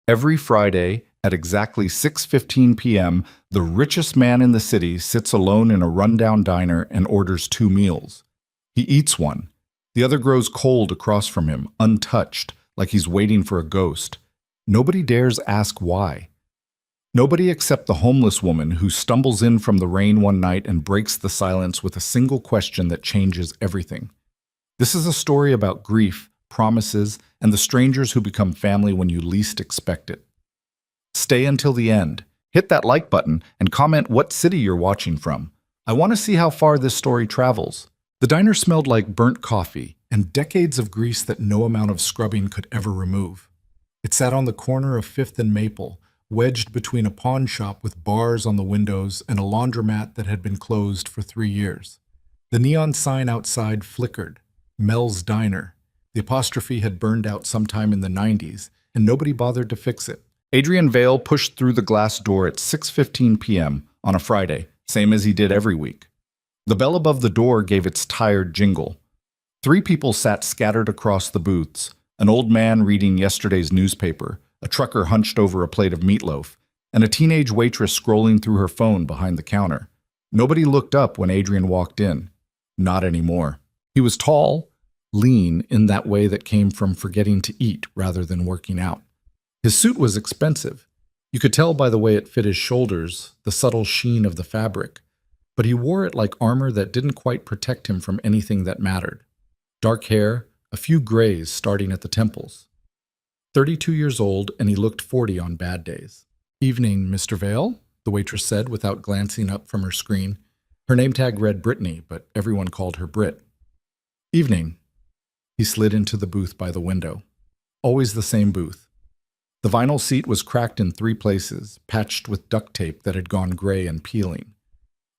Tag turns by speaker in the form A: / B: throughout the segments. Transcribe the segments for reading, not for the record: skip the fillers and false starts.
A: Every Friday at exactly 6:15 p.m., the richest man in the city sits alone in a rundown diner and orders two meals. He eats one. The other grows cold across from him, untouched, like he's waiting for a ghost. Nobody dares ask why. Nobody except the homeless woman who stumbles in from the rain one night and breaks the silence with a single question that changes everything. This is a story about grief, promises, and the strangers who become family when you least expect it. Stay until the end. Hit that like button and comment what city you're watching from. I want to see how far this story travels. The diner smelled like burnt coffee and decades of grease that no amount of scrubbing could ever remove. It sat on the corner of 5th and Maple, wedged between a pawn shop with bars on the windows and a laundromat that had been closed for 3 years. The neon sign outside flickered. Mel's Diner. The apostrophe had burned out sometime in the 90s, and nobody bothered to fix it. Adrian Vale pushed through the glass door at 6:15 p.m. on a Friday, same as he did every week. The bell above the door gave its tired jingle. 3 people sat scattered across the booths, an old man reading yesterday's newspaper, a trucker hunched over a plate of meatloaf, and a teenage waitress scrolling through her phone behind the counter. Nobody looked up when Adrian walked in. Not anymore. He was tall, lean in that way that came from forgetting to eat rather than working out. His suit was expensive. You could tell by the way it fit his shoulders, the subtle sheen of the fabric. But he wore it like armor that didn't quite protect him from anything that mattered. Dark hair, a few grays starting at the temples. 32 years old, and he looked 40 on bad days. "Evening, Mr. Vale," the waitress said without glancing up from her screen. Her name tag read Brittany, but everyone called her Brit. "Evening." He slid into the booth by the window. Always the same booth. The vinyl seat was cracked in 3 places, patched with duct tape that had gone gray and peeling.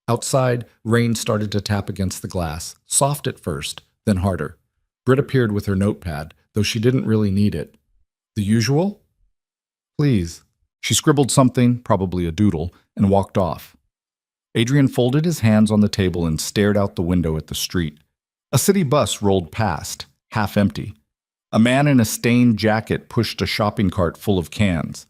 A: Outside, rain started to tap against the glass, soft at first, then harder. Brit appeared with her notepad, though she didn't really need it. "The usual?" "Please." She scribbled something, probably a doodle, and walked off. Adrian folded his hands on the table and stared out the window at the street. A city bus rolled past, half empty. A man in a stained jacket pushed a shopping cart full of cans.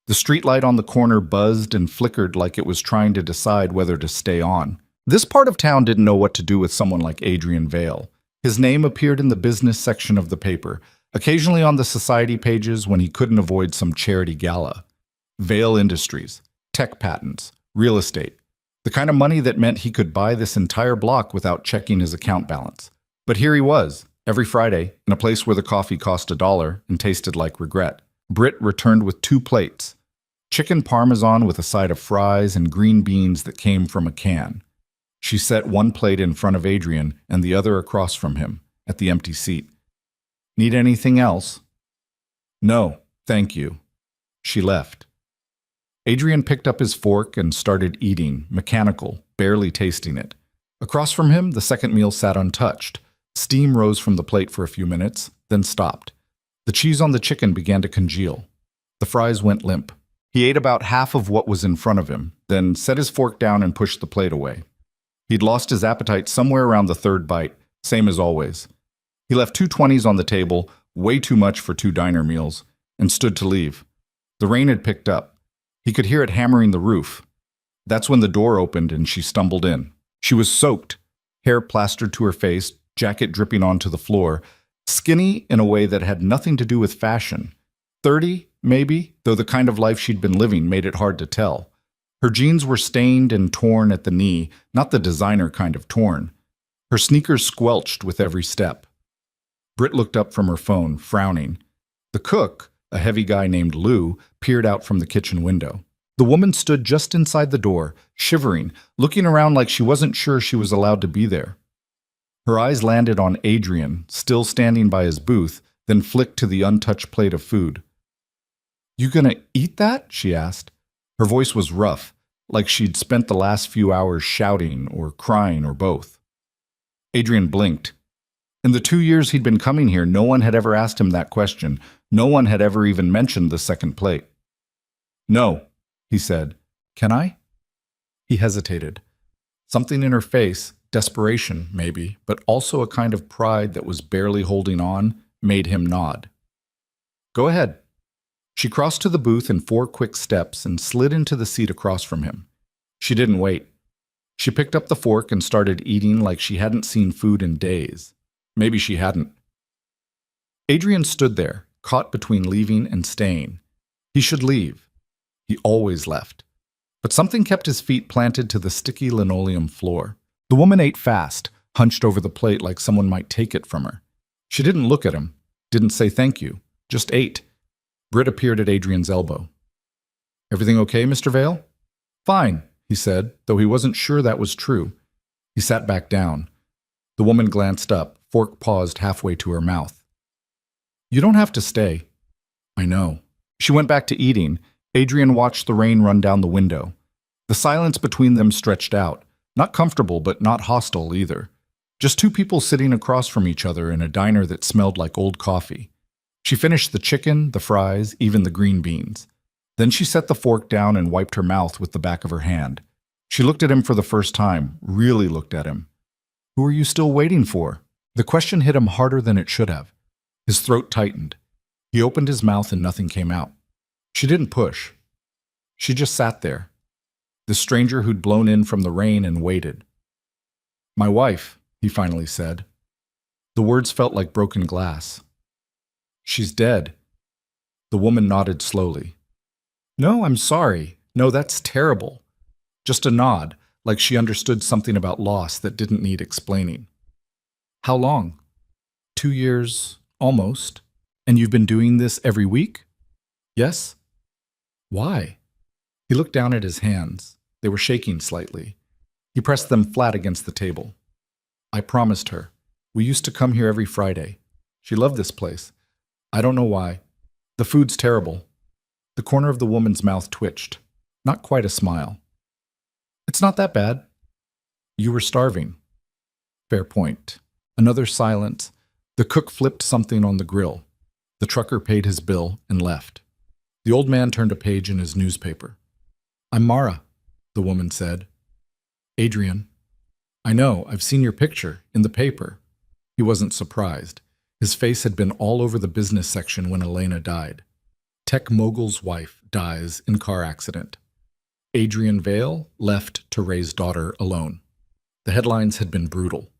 A: The streetlight on the corner buzzed and flickered like it was trying to decide whether to stay on. This part of town didn't know what to do with someone like Adrian Vale. His name appeared in the business section of the paper, occasionally on the society pages when he couldn't avoid some charity gala. Vale Industries, tech patents, real estate. The kind of money that meant he could buy this entire block without checking his account balance. But here he was, every Friday, in a place where the coffee cost $1 and tasted like regret. Britt returned with 2 plates. Chicken parmesan with a side of fries and green beans that came from a can. She set one plate in front of Adrian and the other across from him, at the empty seat. "Need anything else?" "No, thank you." She left. Adrian picked up his fork and started eating, mechanical, barely tasting it. Across from him, the second meal sat untouched. Steam rose from the plate for a few minutes, then stopped. The cheese on the chicken began to congeal. The fries went limp. He ate about half of what was in front of him, then set his fork down and pushed the plate away. He'd lost his appetite somewhere around the 3rd bite, same as always. He left 2 20s on the table, way too much for 2 diner meals, and stood to leave. The rain had picked up. He could hear it hammering the roof. That's when the door opened and she stumbled in. She was soaked, hair plastered to her face, jacket dripping onto the floor, skinny in a way that had nothing to do with fashion. 30, maybe, though the kind of life she'd been living made it hard to tell. Her jeans were stained and torn at the knee, not the designer kind of torn. Her sneakers squelched with every step. Britt looked up from her phone, frowning. The cook, a heavy guy named Lou, peered out from the kitchen window. The woman stood just inside the door, shivering, looking around like she wasn't sure she was allowed to be there. Her eyes landed on Adrian, still standing by his booth, then flicked to the untouched plate of food. "You gonna eat that?" she asked. Her voice was rough, like she'd spent the last few hours shouting or crying or both. Adrian blinked. In the 2 years he'd been coming here, no one had ever asked him that question. No one had ever even mentioned the second plate. "No," he said. "Can I?" He hesitated. Something in her face, desperation maybe, but also a kind of pride that was barely holding on, made him nod. "Go ahead." She crossed to the booth in 4 quick steps and slid into the seat across from him. She didn't wait. She picked up the fork and started eating like she hadn't seen food in days. Maybe she hadn't. Adrian stood there, caught between leaving and staying. He should leave. He always left. But something kept his feet planted to the sticky linoleum floor. The woman ate fast, hunched over the plate like someone might take it from her. She didn't look at him, didn't say thank you, just ate. Britt appeared at Adrian's elbow. "Everything okay, Mr. Vale?" "Fine," he said, though he wasn't sure that was true. He sat back down. The woman glanced up, fork paused halfway to her mouth. "You don't have to stay." "I know." She went back to eating. Adrian watched the rain run down the window. The silence between them stretched out, not comfortable but not hostile either. Just 2 people sitting across from each other in a diner that smelled like old coffee. She finished the chicken, the fries, even the green beans. Then she set the fork down and wiped her mouth with the back of her hand. She looked at him for the first time, really looked at him. "Who are you still waiting for?" The question hit him harder than it should have. His throat tightened. He opened his mouth and nothing came out. She didn't push. She just sat there. The stranger who'd blown in from the rain and waited. "My wife," he finally said. The words felt like broken glass. "She's dead." The woman nodded slowly. "No, I'm sorry. No, that's terrible." Just a nod, like she understood something about loss that didn't need explaining. "How long?" 2 years, almost. "And you've been doing this every week?" "Yes." "Why?" He looked down at his hands. They were shaking slightly. He pressed them flat against the table. "I promised her. We used to come here every Friday. She loved this place. I don't know why. The food's terrible." The corner of the woman's mouth twitched. Not quite a smile. "It's not that bad." "You were starving." Fair point. Another silence. The cook flipped something on the grill. The trucker paid his bill and left. The old man turned a page in his newspaper. "I'm Mara," the woman said. "Adrian." "I know, I've seen your picture, in the paper." He wasn't surprised. His face had been all over the business section when Elena died. Tech mogul's wife dies in car accident. Adrian Vale left to raise daughter alone. The headlines had been brutal.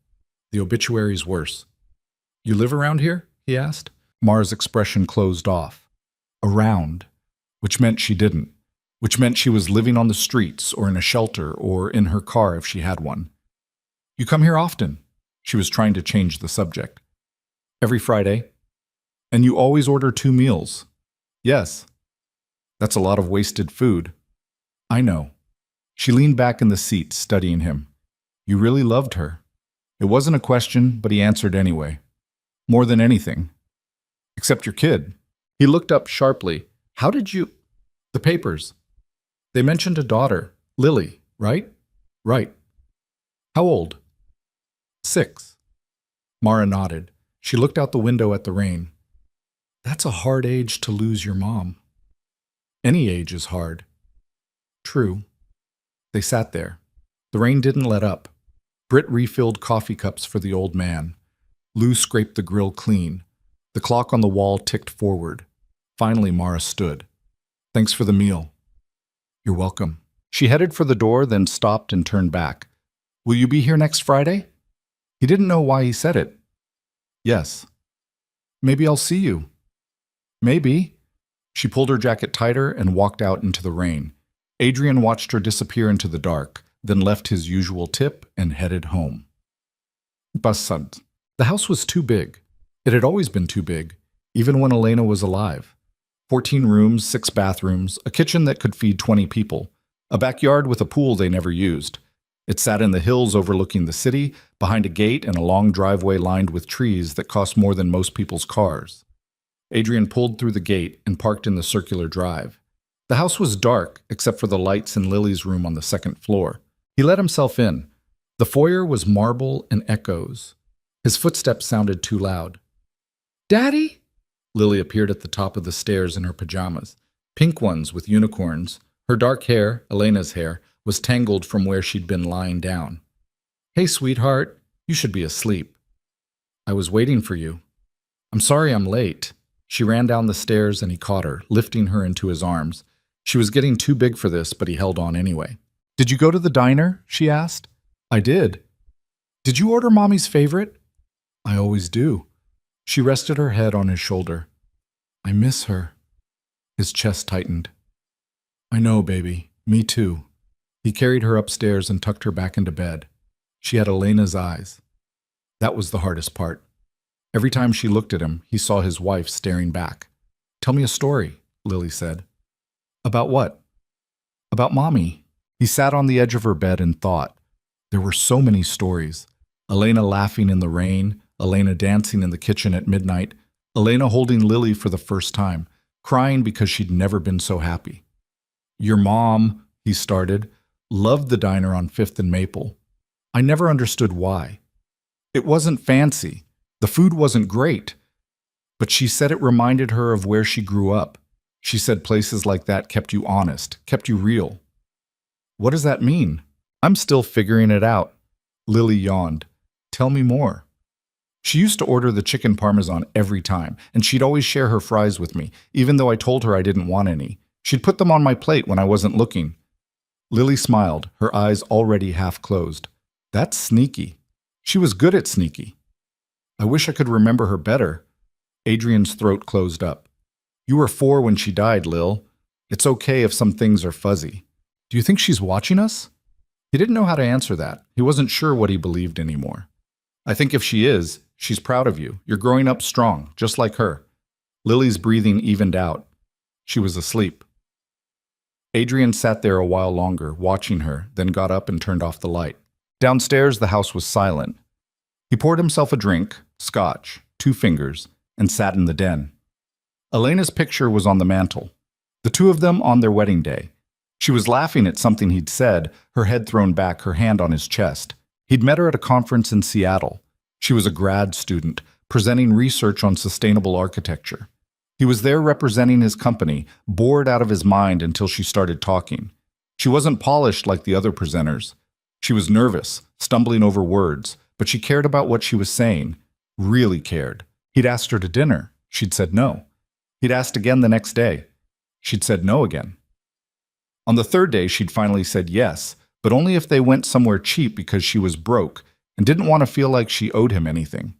A: The obituaries worse. "You live around here?" he asked. Mara's expression closed off. Around, which meant she didn't, which meant she was living on the streets or in a shelter or in her car if she had one. "You come here often?" She was trying to change the subject. "Every Friday." "And you always order 2 meals?" "Yes." "That's a lot of wasted food." "I know." She leaned back in the seat, studying him. "You really loved her." It wasn't a question, but he answered anyway. "More than anything." "Except your kid." He looked up sharply. "How did you—" "The papers. They mentioned a daughter, Lily, right?" "Right." "How old?" 6. Mara nodded. She looked out the window at the rain. "That's a hard age to lose your mom." "Any age is hard." "True." They sat there. The rain didn't let up. Britt refilled coffee cups for the old man. Lou scraped the grill clean. The clock on the wall ticked forward. Finally, Mara stood. "Thanks for the meal." "You're welcome." She headed for the door, then stopped and turned back. "Will you be here next Friday?" He didn't know why he said it. "Yes." "Maybe I'll see you." "Maybe." She pulled her jacket tighter and walked out into the rain. Adrian watched her disappear into the dark, then left his usual tip and headed home. Passant. The house was too big. It had always been too big, even when Elena was alive. 14 rooms, 6 bathrooms, a kitchen that could feed 20 people, a backyard with a pool they never used. It sat in the hills overlooking the city, behind a gate and a long driveway lined with trees that cost more than most people's cars. Adrian pulled through the gate and parked in the circular drive. The house was dark, except for the lights in Lily's room on the 2nd floor. He let himself in. The foyer was marble and echoes. His footsteps sounded too loud. "Daddy?" Lily appeared at the top of the stairs in her pajamas. Pink ones with unicorns. Her dark hair, Elena's hair, was tangled from where she'd been lying down. "Hey, sweetheart. You should be asleep." "I was waiting for you." "I'm sorry I'm late." She ran down the stairs and he caught her, lifting her into his arms. She was getting too big for this, but he held on anyway. "Did you go to the diner?" she asked. "I did." "Did you order Mommy's favorite?" "I always do." She rested her head on his shoulder. "I miss her." His chest tightened. "I know, baby. Me too." He carried her upstairs and tucked her back into bed. She had Elena's eyes. That was the hardest part. Every time she looked at him, he saw his wife staring back. "Tell me a story," Lily said. "About what?" "About Mommy." He sat on the edge of her bed and thought. There were so many stories. Elena laughing in the rain, Elena dancing in the kitchen at midnight, Elena holding Lily for the first time, crying because she'd never been so happy. "Your mom," he started, "loved the diner on 5th and Maple. I never understood why. It wasn't fancy. The food wasn't great. But she said it reminded her of where she grew up. She said places like that kept you honest, kept you real." "What does that mean?" "I'm still figuring it out." Lily yawned. "Tell me more." "She used to order the chicken parmesan every time, and she'd always share her fries with me, even though I told her I didn't want any. She'd put them on my plate when I wasn't looking." Lily smiled, her eyes already half closed. "That's sneaky." "She was good at sneaky." "I wish I could remember her better." Adrian's throat closed up. "You were 4 when she died, Lil. It's okay if some things are fuzzy. Do you think she's watching us?" He didn't know how to answer that. He wasn't sure what he believed anymore. "I think if she is, she's proud of you. You're growing up strong, just like her." Lily's breathing evened out. She was asleep. Adrian sat there a while longer, watching her, then got up and turned off the light. Downstairs, the house was silent. He poured himself a drink, scotch, 2 fingers, and sat in the den. Elena's picture was on the mantel. The two of them on their wedding day. She was laughing at something he'd said, her head thrown back, her hand on his chest. He'd met her at a conference in Seattle. She was a grad student, presenting research on sustainable architecture. He was there representing his company, bored out of his mind until she started talking. She wasn't polished like the other presenters. She was nervous, stumbling over words, but she cared about what she was saying, really cared. He'd asked her to dinner. She'd said no. He'd asked again the next day. She'd said no again. On the 3rd day, she'd finally said yes, but only if they went somewhere cheap because she was broke and didn't want to feel like she owed him anything.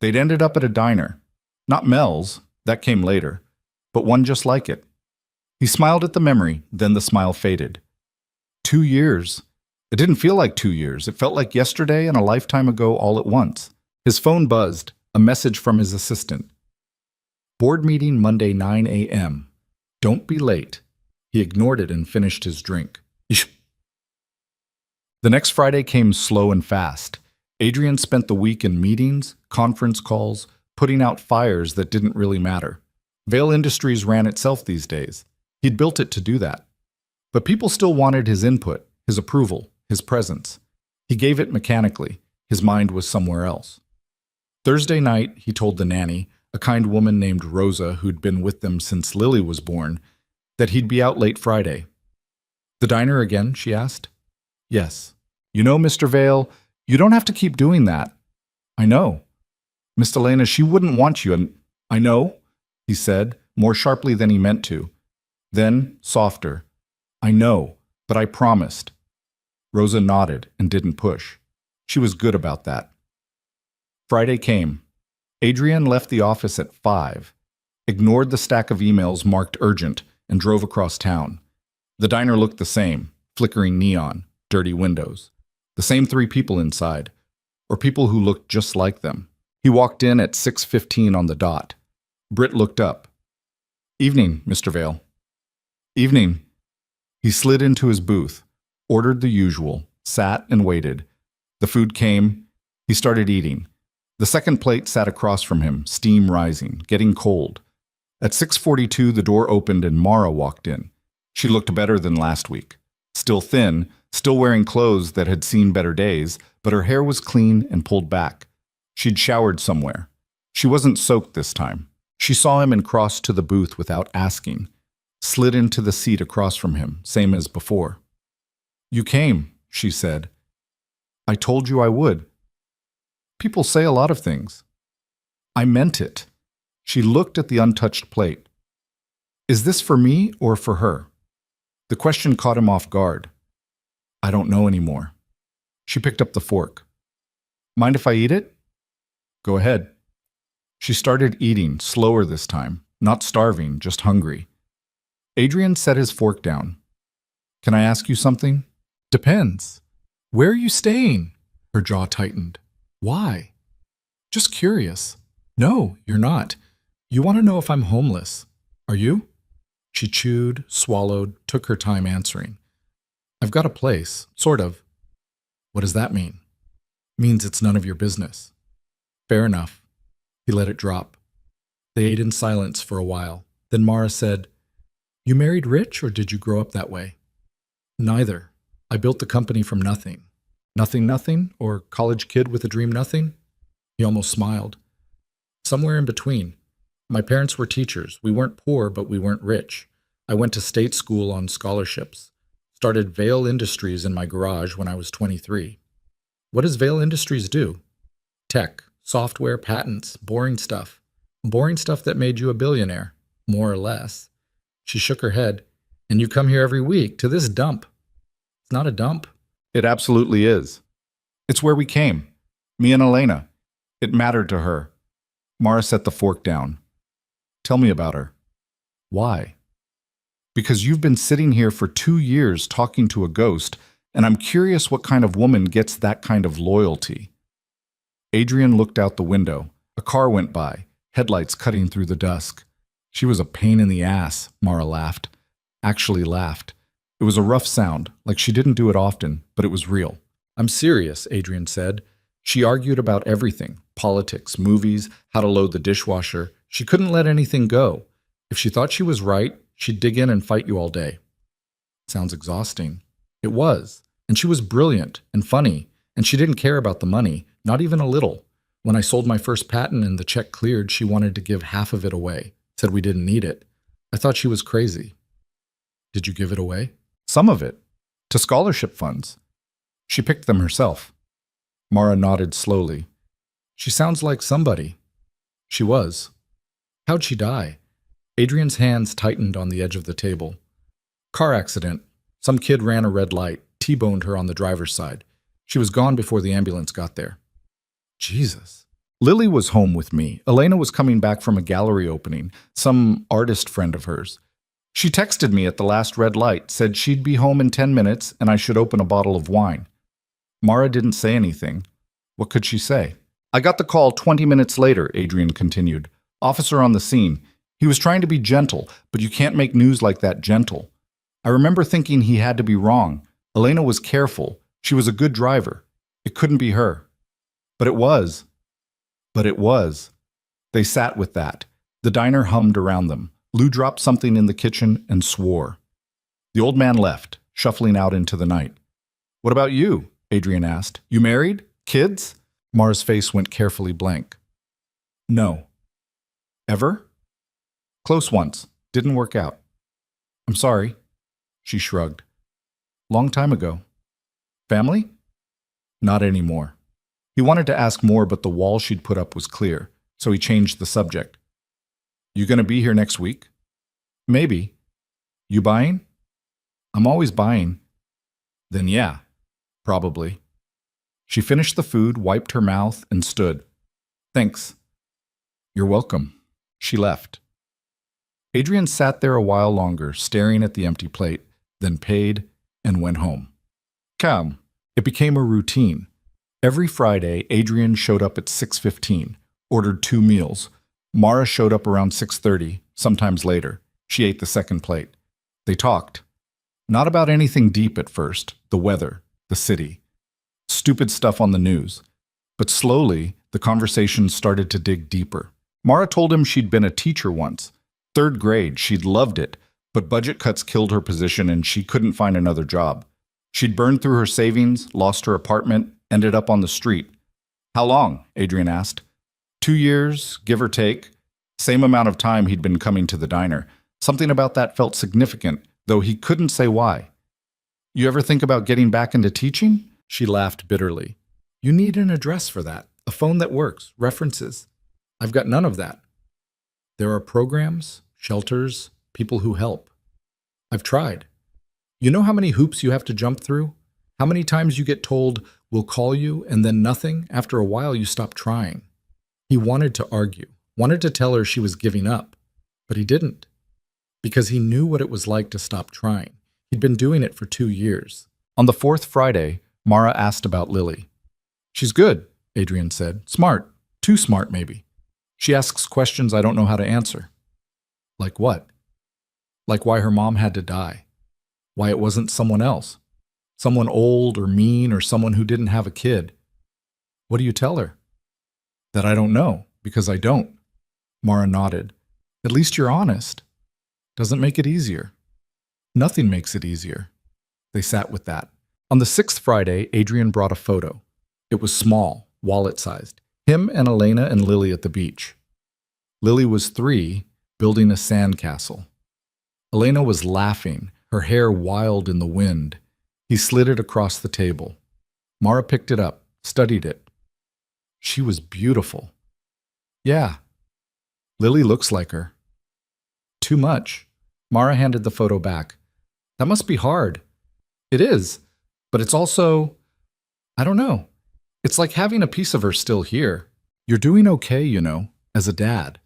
A: They'd ended up at a diner. Not Mel's, that came later, but one just like it. He smiled at the memory, then the smile faded. 2 years. It didn't feel like 2 years. It felt like yesterday and a lifetime ago all at once. His phone buzzed, a message from his assistant. "Board meeting Monday 9 a.m. Don't be late." He ignored it and finished his drink. The next Friday came slow and fast. Adrian spent the week in meetings, conference calls, putting out fires that didn't really matter. Vail Industries ran itself these days. He'd built it to do that. But people still wanted his input, his approval, his presence. He gave it mechanically. His mind was somewhere else. Thursday night, he told the nanny, a kind woman named Rosa who'd been with them since Lily was born, that he'd be out late Friday. "The diner again?" she asked. "Yes." "You know, Mr. Vail, you don't have to keep doing that." "I know." "Miss Elena, she wouldn't want you, and—" "I know," he said, more sharply than he meant to. Then, softer, "I know, but I promised." Rosa nodded and didn't push. She was good about that. Friday came. Adrian left the office at 5, ignored the stack of emails marked urgent, and drove across town. The diner looked the same, flickering neon, dirty windows. The same 3 people inside, or people who looked just like them. He walked in at 6:15 on the dot. Britt looked up. "Evening, Mr. Vail." "Evening." He slid into his booth, ordered the usual, sat and waited. The food came. He started eating. The second plate sat across from him, steam rising, getting cold. At 6:42, the door opened and Mara walked in. She looked better than last week. Still thin, still wearing clothes that had seen better days, but her hair was clean and pulled back. She'd showered somewhere. She wasn't soaked this time. She saw him and crossed to the booth without asking. Slid into the seat across from him, same as before. "You came," she said. "I told you I would." People say a lot of things. I meant it. She looked at the untouched plate. Is this for me or for her? The question caught him off guard. I don't know anymore. She picked up the fork. Mind if I eat it? Go ahead. She started eating, slower this time, not starving, just hungry. Adrian set his fork down. Can I ask you something? Depends. Where are you staying? Her jaw tightened. Why? Just curious. No, you're not. You want to know if I'm homeless. Are you? She chewed, swallowed, took her time answering. I've got a place, sort of. What does that mean? Means it's none of your business. Fair enough. He let it drop. They ate in silence for a while. Then Mara said, You married rich or did you grow up that way? Neither. I built the company from nothing. Nothing, or college kid with a dream nothing? He almost smiled. Somewhere in between. My parents were teachers. We weren't poor, but we weren't rich. I went to state school on scholarships. Started Vail Industries in my garage when I was 23. What does Vail Industries do? Tech, software, patents, boring stuff. Boring stuff that made you a billionaire, more or less. She shook her head. And you come here every week to this dump. It's not a dump. It absolutely is. It's where we came. Me and Elena. It mattered to her. Mara set the fork down. Tell me about her. Why? Because you've been sitting here for 2 years talking to a ghost, and I'm curious what kind of woman gets that kind of loyalty. Adrian looked out the window. A car went by, headlights cutting through the dusk. She was a pain in the ass, Mara laughed. Actually laughed. It was a rough sound, like she didn't do it often, but it was real. I'm serious, Adrian said. She argued about everything, politics, movies, how to load the dishwasher. She couldn't let anything go. If she thought she was right, she'd dig in and fight you all day. Sounds exhausting. It was. And she was brilliant and funny, and she didn't care about the money, not even a little. When I sold my first patent and the check cleared, she wanted to give half of it away, said we didn't need it. I thought she was crazy. Did you give it away? Some of it. To scholarship funds. She picked them herself. Mara nodded slowly. She sounds like somebody. She was. How'd she die? Adrian's hands tightened on the edge of the table. Car accident. Some kid ran a red light, T-boned her on the driver's side. She was gone before the ambulance got there. Jesus. Lily was home with me. Elena was coming back from a gallery opening, some artist friend of hers. She texted me at the last red light, said she'd be home in 10 minutes and I should open a bottle of wine. Mara didn't say anything. What could she say? I got the call 20 minutes later, Adrian continued. Officer on the scene. He was trying to be gentle, but you can't make news like that gentle. I remember thinking he had to be wrong. Elena was careful. She was a good driver. It couldn't be her. But it was. They sat with that. The diner hummed around them. Lou dropped something in the kitchen and swore. The old man left, shuffling out into the night. What about you? Adrian asked. You married? Kids? Mara's face went carefully blank. No. Ever? Close once. Didn't work out. I'm sorry. She shrugged. Long time ago. Family? Not anymore. He wanted to ask more, but the wall she'd put up was clear, so he changed the subject. You gonna be here next week? Maybe. You buying? I'm always buying. Then yeah, probably. She finished the food, wiped her mouth, and stood. Thanks. You're welcome. She left. Adrian sat there a while longer, staring at the empty plate, then paid and went home. Calm. It became a routine. Every Friday, Adrian showed up at 6:15, ordered 2 meals. Mara showed up around 6:30, sometimes later. She ate the second plate. They talked. Not about anything deep at first, the weather, the city, stupid stuff on the news. But slowly, the conversation started to dig deeper. Mara told him she'd been a teacher once. 3rd grade, she'd loved it, but budget cuts killed her position and she couldn't find another job. She'd burned through her savings, lost her apartment, ended up on the street. How long? Adrian asked. 2 years, give or take. Same amount of time he'd been coming to the diner. Something about that felt significant, though he couldn't say why. You ever think about getting back into teaching? She laughed bitterly. You need an address for that. A phone that works, references. I've got none of that. There are programs, shelters, people who help. I've tried. You know how many hoops you have to jump through? How many times you get told, we'll call you, and then nothing? After a while, you stop trying. He wanted to argue, wanted to tell her she was giving up, but he didn't, because he knew what it was like to stop trying. He'd been doing it for 2 years. On the fourth Friday, Mara asked about Lily. She's good, Adrian said. Smart. Too smart, maybe. She asks questions I don't know how to answer. Like what? Like why her mom had to die. Why it wasn't someone else. Someone old or mean or someone who didn't have a kid. What do you tell her? That I don't know, because I don't. Mara nodded. At least you're honest. Doesn't make it easier. Nothing makes it easier. They sat with that. On the sixth Friday, Adrian brought a photo. It was small, wallet-sized. Him and Elena and Lily at the beach. Lily was 3, building a sandcastle. Elena was laughing, her hair wild in the wind. He slid it across the table. Mara picked it up, studied it. She was beautiful. Yeah. Lily looks like her. Too much. Mara handed the photo back. That must be hard. It is, but it's also, I don't know. It's like having a piece of her still here. You're doing okay, you know, as a dad.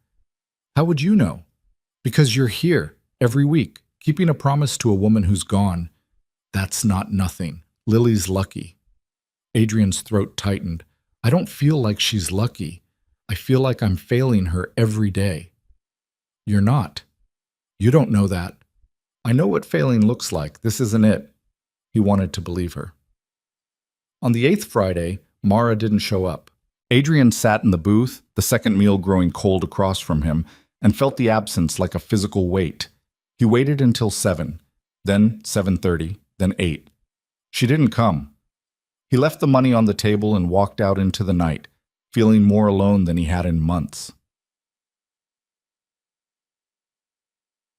A: How would you know? Because you're here every week, keeping a promise to a woman who's gone. That's not nothing. Lily's lucky. Adrian's throat tightened. I don't feel like she's lucky. I feel like I'm failing her every day. You're not. You don't know that. I know what failing looks like. This isn't it. He wanted to believe her. On the 8th Friday, Mara didn't show up. Adrian sat in the booth, the second meal growing cold across from him, and felt the absence like a physical weight. He waited until 7, then 7:30, then 8. She didn't come. He left the money on the table and walked out into the night, feeling more alone than he had in months.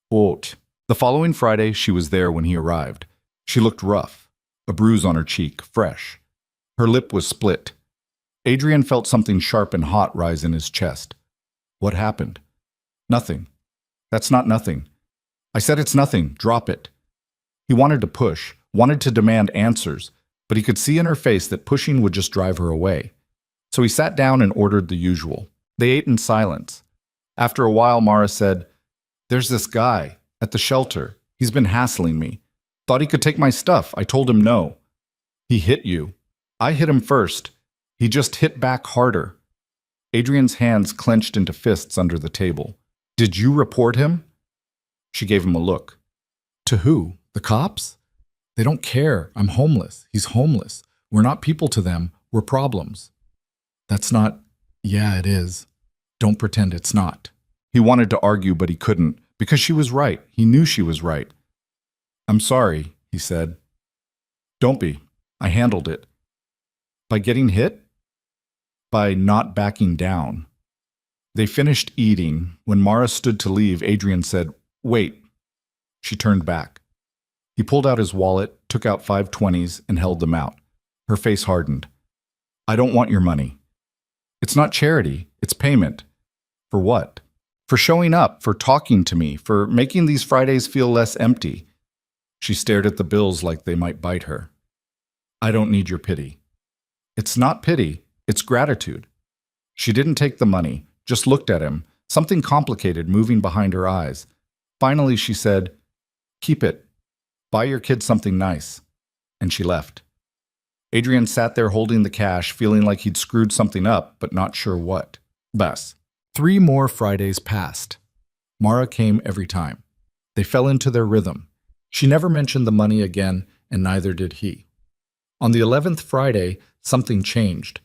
A: Quote, the following Friday, she was there when he arrived. She looked rough, a bruise on her cheek, fresh. Her lip was split. Adrian felt something sharp and hot rise in his chest. What happened? Nothing. That's not nothing. I said it's nothing. Drop it. He wanted to push, wanted to demand answers, but he could see in her face that pushing would just drive her away. So he sat down and ordered the usual. They ate in silence. After a while, Mara said, There's this guy at the shelter. He's been hassling me. Thought he could take my stuff. I told him no. He hit you. I hit him first. He just hit back harder. Adrian's hands clenched into fists under the table. Did you report him? She gave him a look. To who? The cops? They don't care. I'm homeless. He's homeless. We're not people to them. We're problems. That's not... Yeah, it is. Don't pretend it's not. He wanted to argue, but he couldn't, because she was right. He knew she was right. I'm sorry, he said. Don't be. I handled it. By getting hit? By not backing down. They finished eating. When Mara stood to leave, Adrian said, Wait. She turned back. He pulled out his wallet, took out 5 20s, and held them out. Her face hardened. I don't want your money. It's not charity. It's payment. For what? For showing up, for talking to me, for making these Fridays feel less empty. She stared at the bills like they might bite her. I don't need your pity. It's not pity. It's gratitude. She didn't take the money, just looked at him, something complicated moving behind her eyes. Finally, she said, Keep it. Buy your kid something nice. And she left. Adrian sat there holding the cash, feeling like he'd screwed something up, but not sure what. Bus. 3 more Fridays passed. Mara came every time. They fell into their rhythm. She never mentioned the money again, and neither did he. On the 11th Friday, something changed.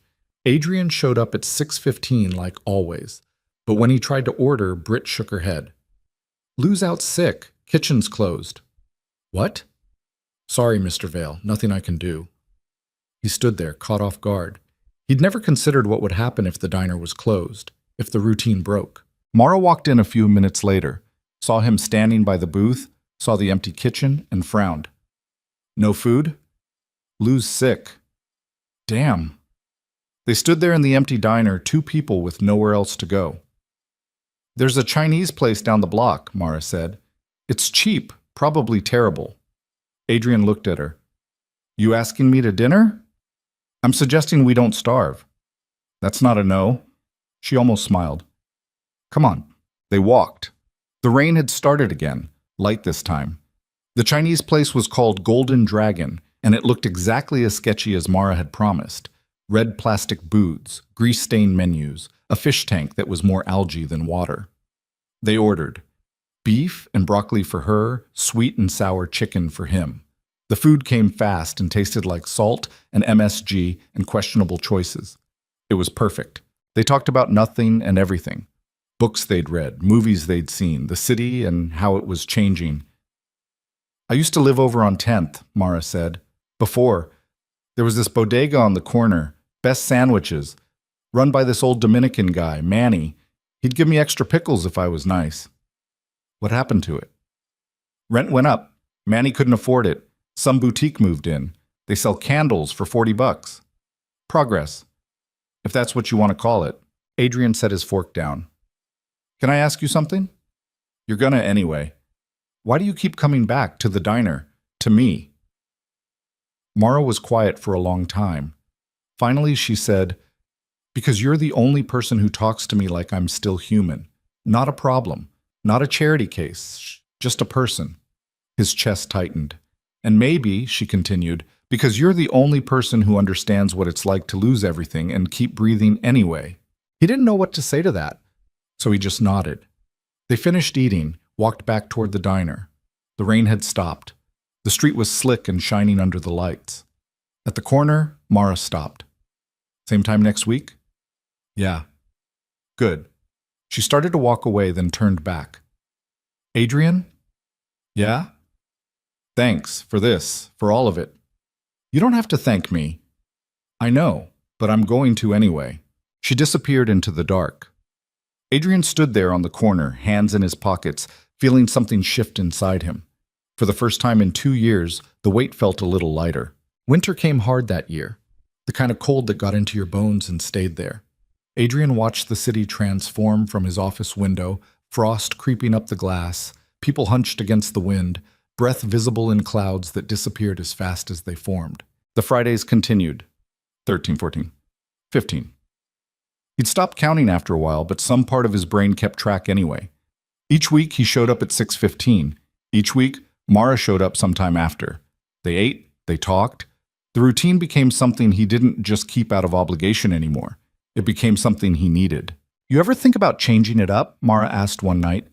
A: Adrian showed up at 6:15 like always, but when he tried to order, Britt shook her head. Lou's out sick. Kitchen's closed. What? Sorry, Mr. Vale. Nothing I can do. He stood there, caught off guard. He'd never considered what would happen if the diner was closed, if the routine broke. Mara walked in a few minutes later, saw him standing by the booth, saw the empty kitchen, and frowned. No food? Lou's sick. Damn. They stood there in the empty diner, 2 people with nowhere else to go. There's a Chinese place down the block, Mara said. It's cheap, probably terrible. Adrian looked at her. You asking me to dinner? I'm suggesting we don't starve. That's not a no. She almost smiled. Come on. They walked. The rain had started again, light this time. The Chinese place was called Golden Dragon, and it looked exactly as sketchy as Mara had promised. Red plastic booths, grease-stained menus, a fish tank that was more algae than water. They ordered beef and broccoli for her, sweet and sour chicken for him. The food came fast and tasted like salt and MSG and questionable choices. It was perfect. They talked about nothing and everything. Books they'd read, movies they'd seen, the city and how it was changing. I used to live over on 10th, Mara said. Before, there was this bodega on the corner, best sandwiches, run by this old Dominican guy, Manny. He'd give me extra pickles if I was nice. What happened to it? Rent went up. Manny couldn't afford it. Some boutique moved in. They sell candles for $40. Progress, if that's what you want to call it. Adrian set his fork down. Can I ask you something? You're gonna anyway. Why do you keep coming back to the diner, to me? Mara was quiet for a long time. Finally, she said, because you're the only person who talks to me like I'm still human. Not a problem. Not a charity case. Just a person. His chest tightened. And maybe, she continued, because you're the only person who understands what it's like to lose everything and keep breathing anyway. He didn't know what to say to that, so he just nodded. They finished eating, walked back toward the diner. The rain had stopped. The street was slick and shining under the lights. At the corner, Mara stopped. Same time next week? Yeah. Good. She started to walk away, then turned back. Adrian? Yeah? Thanks for this, for all of it. You don't have to thank me. I know, but I'm going to anyway. She disappeared into the dark. Adrian stood there on the corner, hands in his pockets, feeling something shift inside him. For the first time in 2 years, the weight felt a little lighter. Winter came hard that year, the kind of cold that got into your bones and stayed there. Adrian watched the city transform from his office window, frost creeping up the glass, people hunched against the wind, breath visible in clouds that disappeared as fast as they formed. The Fridays continued. 13, 14, 15. He'd stopped counting after a while, but some part of his brain kept track anyway. Each week he showed up at 6:15. Each week, Mara showed up sometime after. They ate, they talked. The routine became something he didn't just keep out of obligation anymore. It became something he needed. You ever think about changing it up? Mara asked one night.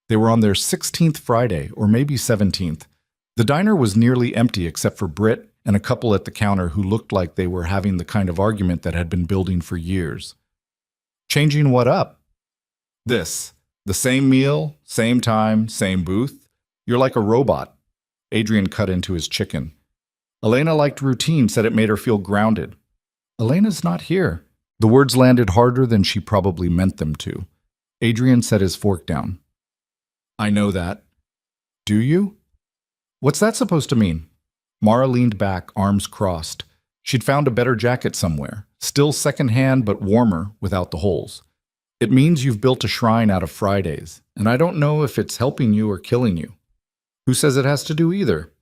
A: They were on their 16th Friday, or maybe 17th. The diner was nearly empty except for Britt and a couple at the counter who looked like they were having the kind of argument that had been building for years. Changing what up? This. The same meal, same time, same booth. You're like a robot. Adrian cut into his chicken. Elena liked routine, said it made her feel grounded. Elena's not here. The words landed harder than she probably meant them to. Adrian set his fork down. I know that. Do you? What's that supposed to mean? Mara leaned back, arms crossed. She'd found a better jacket somewhere, still secondhand but warmer without the holes. It means you've built a shrine out of Fridays, and I don't know if it's helping you or killing you. Who says it has to do either?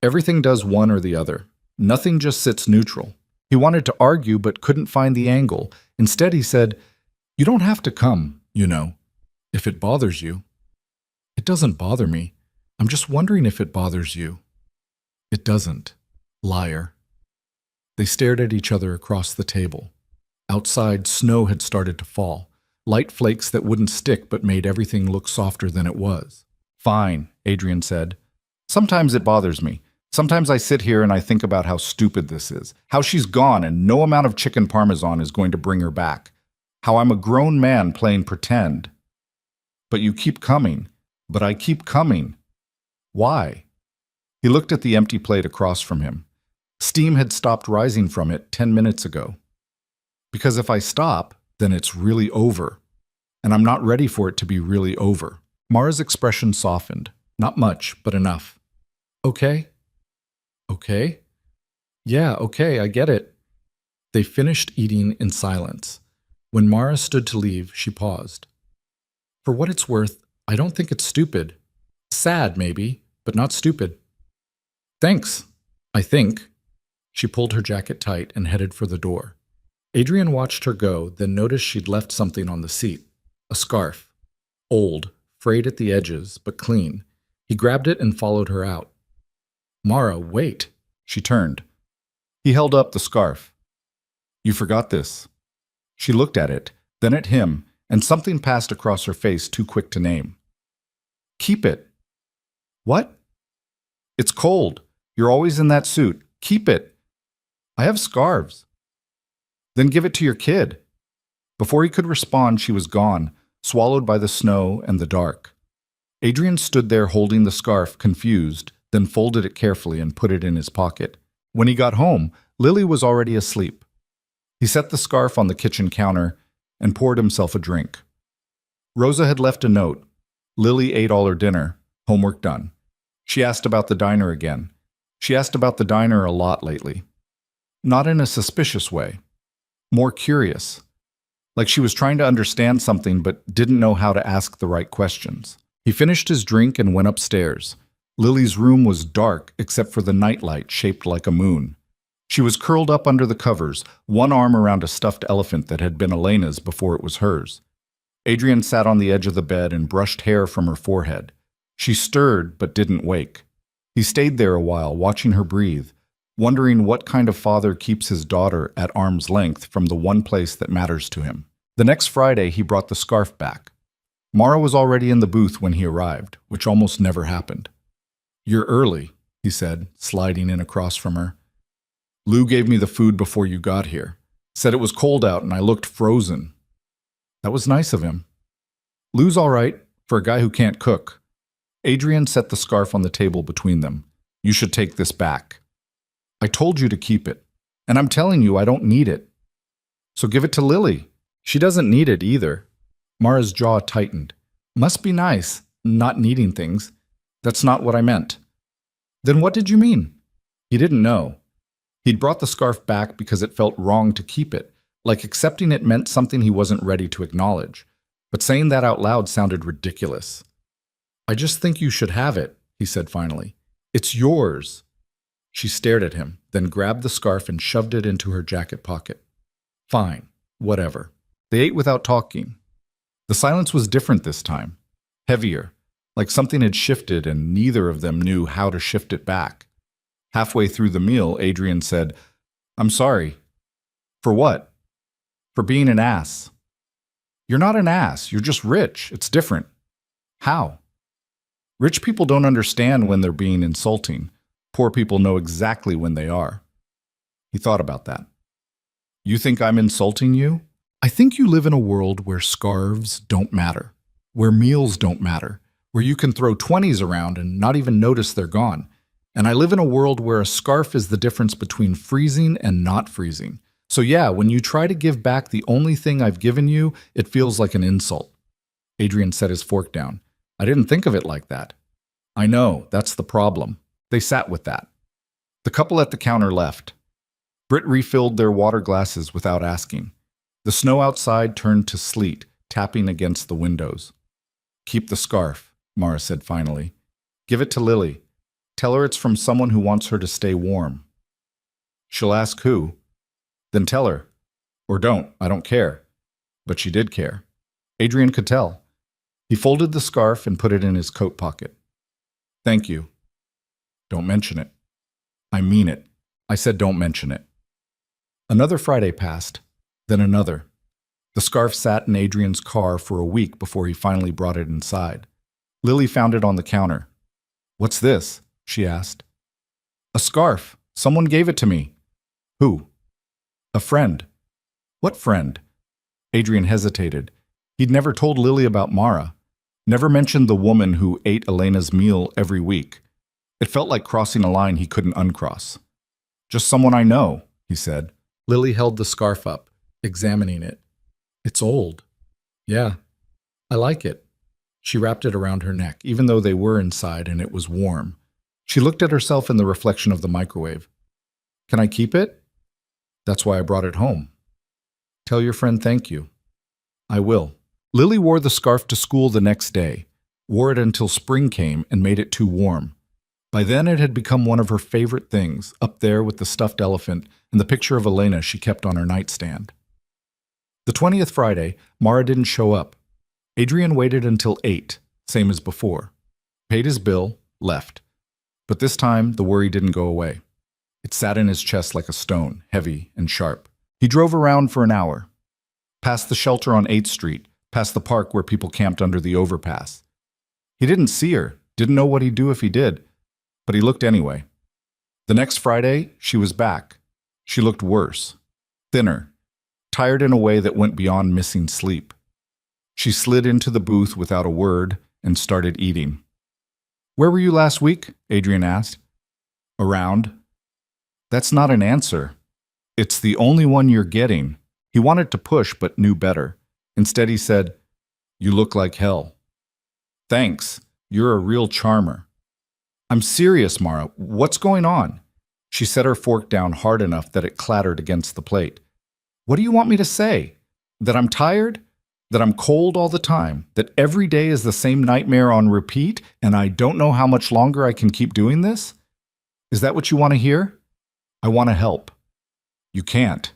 A: Everything does one or the other. Nothing just sits neutral. He wanted to argue but couldn't find the angle. Instead, he said, you don't have to come, you know, if it bothers you. It doesn't bother me. I'm just wondering if it bothers you. It doesn't. Liar. They stared at each other across the table. Outside, snow had started to fall. Light flakes that wouldn't stick but made everything look softer than it was. Fine, Adrian said. Sometimes it bothers me. Sometimes I sit here and I think about how stupid this is. How she's gone and no amount of chicken parmesan is going to bring her back. How I'm a grown man playing pretend. But you keep coming. But I keep coming. Why? He looked at the empty plate across from him. Steam had stopped rising from it 10 minutes ago. Because if I stop, then it's really over. And I'm not ready for it to be really over. Mara's expression softened. Not much, but enough. Okay? Okay? Yeah, okay, I get it. They finished eating in silence. When Mara stood to leave, she paused. For what it's worth, I don't think it's stupid. Sad, maybe, but not stupid. Thanks, I think. She pulled her jacket tight and headed for the door. Adrian watched her go, then noticed she'd left something on the seat. A scarf. Old, frayed at the edges, but clean. He grabbed it and followed her out. Mara, wait. She turned. He held up the scarf. You forgot this. She looked at it, then at him, and something passed across her face too quick to name. Keep it. What? It's cold. You're always in that suit. Keep it. I have scarves. Then give it to your kid. Before he could respond, she was gone, swallowed by the snow and the dark. Adrian stood there holding the scarf, confused, then folded it carefully and put it in his pocket. When he got home, Lily was already asleep. He set the scarf on the kitchen counter and poured himself a drink. Rosa had left a note. Lily ate all her dinner, homework done. She asked about the diner again. She asked about the diner a lot lately. Not in a suspicious way. More curious. Like she was trying to understand something but didn't know how to ask the right questions. He finished his drink and went upstairs. Lily's room was dark except for the nightlight shaped like a moon. She was curled up under the covers, one arm around a stuffed elephant that had been Elena's before it was hers. Adrian sat on the edge of the bed and brushed hair from her forehead. She stirred but didn't wake. He stayed there a while, watching her breathe, wondering what kind of father keeps his daughter at arm's length from the one place that matters to him. The next Friday, he brought the scarf back. Mara was already in the booth when he arrived, which almost never happened. You're early, he said, sliding in across from her. Lou gave me the food before you got here. Said it was cold out and I looked frozen. That was nice of him. Lou's all right, for a guy who can't cook. Adrian set the scarf on the table between them. You should take this back. I told you to keep it, and I'm telling you I don't need it. So give it to Lily. She doesn't need it either. Mara's jaw tightened. Must be nice, not needing things. That's not what I meant. Then what did you mean? He didn't know. He'd brought the scarf back because it felt wrong to keep it, like accepting it meant something he wasn't ready to acknowledge. But saying that out loud sounded ridiculous. I just think you should have it, he said finally. It's yours. She stared at him, then grabbed the scarf and shoved it into her jacket pocket. Fine, whatever. They ate without talking. The silence was different this time, heavier, like something had shifted and neither of them knew how to shift it back. Halfway through the meal, Adrian said, I'm sorry. For what? For being an ass. You're not an ass, you're just rich. It's different. How? Rich people don't understand when they're being insulting. Poor people know exactly when they are. He thought about that. You think I'm insulting you? I think you live in a world where scarves don't matter, where meals don't matter, where you can throw 20s around and not even notice they're gone. And I live in a world where a scarf is the difference between freezing and not freezing. So yeah, when you try to give back the only thing I've given you, it feels like an insult. Adrian set his fork down. I didn't think of it like that. I know, that's the problem. They sat with that. The couple at the counter left. Britt refilled their water glasses without asking. The snow outside turned to sleet, tapping against the windows. Keep the scarf, Mara said finally. Give it to Lily. Tell her it's from someone who wants her to stay warm. She'll ask who. Then tell her. Or don't, I don't care. But she did care. Adrian could tell. He folded the scarf and put it in his coat pocket. Thank you. Don't mention it. I mean it. I said don't mention it. Another Friday passed, then another. The scarf sat in Adrian's car for a week before he finally brought it inside. Lily found it on the counter. What's this? She asked. A scarf. Someone gave it to me. Who? A friend. What friend? Adrian hesitated. He'd never told Lily about Mara. Never mentioned the woman who ate Elena's meal every week. It felt like crossing a line he couldn't uncross. Just someone I know, he said. Lily held the scarf up, examining it. It's old. Yeah, I like it. She wrapped it around her neck, even though they were inside and it was warm. She looked at herself in the reflection of the microwave. Can I keep it? That's why I brought it home. Tell your friend thank you. I will. Lily wore the scarf to school the next day, wore it until spring came and made it too warm. By then it had become one of her favorite things, up there with the stuffed elephant and the picture of Elena she kept on her nightstand. The 20th Friday, Mara didn't show up. Adrian waited until 8, same as before. Paid his bill, left. But this time, the worry didn't go away. It sat in his chest like a stone, heavy and sharp. He drove around for an hour. Past the shelter on 8th Street, past the park where people camped under the overpass. He didn't see her, didn't know what he'd do if he did, but he looked anyway. The next Friday, she was back. She looked worse, thinner, tired in a way that went beyond missing sleep. She slid into the booth without a word and started eating. "Where were you last week?" Adrian asked. "Around." "That's not an answer. It's the only one you're getting." He wanted to push but knew better. Instead he said, "You look like hell." "Thanks. You're a real charmer." "I'm serious, Mara. What's going on?" She set her fork down hard enough that it clattered against the plate. "What do you want me to say? That I'm tired? That I'm cold all the time? That every day is the same nightmare on repeat and I don't know how much longer I can keep doing this? Is that what you want to hear? I want to help." "You can't."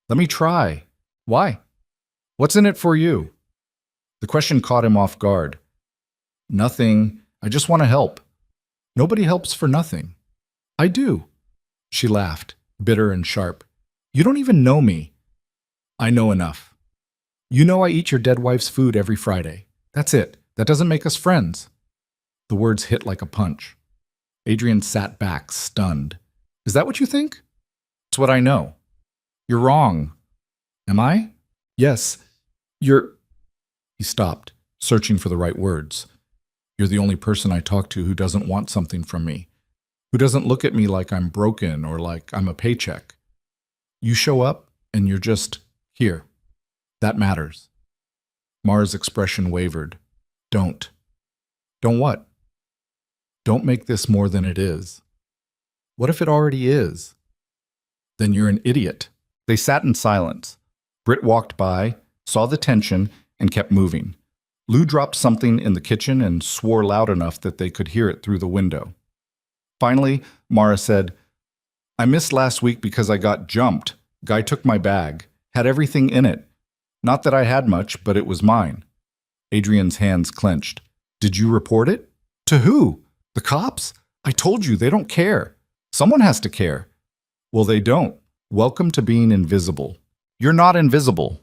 A: "Let me try." "Why? What's in it for you?" The question caught him off guard. "Nothing. I just want to help." "Nobody helps for nothing." "I do." She laughed, bitter and sharp. "You don't even know me." "I know enough. You know I eat your dead wife's food every Friday. That's it. That doesn't make us friends." The words hit like a punch. Adrian sat back, stunned. "Is that what you think?" "It's what I know." "You're wrong." "Am I?" "Yes. You're—" He stopped, searching for the right words. "You're the only person I talk to who doesn't want something from me, who doesn't look at me like I'm broken or like I'm a paycheck. You show up and you're just here. That matters." Mara's expression wavered. "Don't." "Don't what?" "Don't make this more than it is." "What if it already is?" "Then you're an idiot." They sat in silence. Britt walked by, saw the tension, and kept moving. Lou dropped something in the kitchen and swore loud enough that they could hear it through the window. Finally, Mara said, "I missed last week because I got jumped. Guy took my bag. Had everything in it. Not that I had much, but it was mine." Adrian's hands clenched. "Did you report it?" "To who? The cops? I told you, they don't care. Someone has to care." "Well, they don't. Welcome to being invisible." "You're not invisible."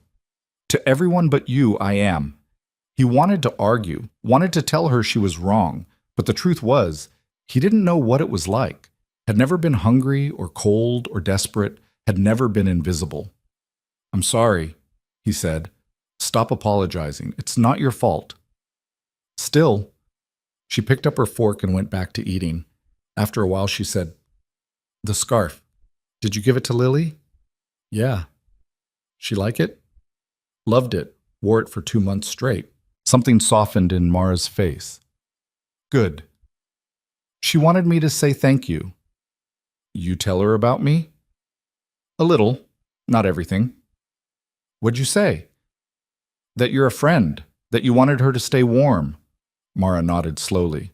A: "To everyone but you, I am." He wanted to argue, wanted to tell her she was wrong, but the truth was, he didn't know what it was like, had never been hungry or cold or desperate, had never been invisible. "I'm sorry," he said. "Stop apologizing. It's not your fault." Still, she picked up her fork and went back to eating. After a while, she said, "The scarf. Did you give it to Lily?" "Yeah." "She like it?" "Loved it. Wore it for 2 months straight." Something softened in Mara's face. "Good." "She wanted me to say thank you." "You tell her about me?" "A little. Not everything." "What'd you say?" "That you're a friend. That you wanted her to stay warm." Mara nodded slowly.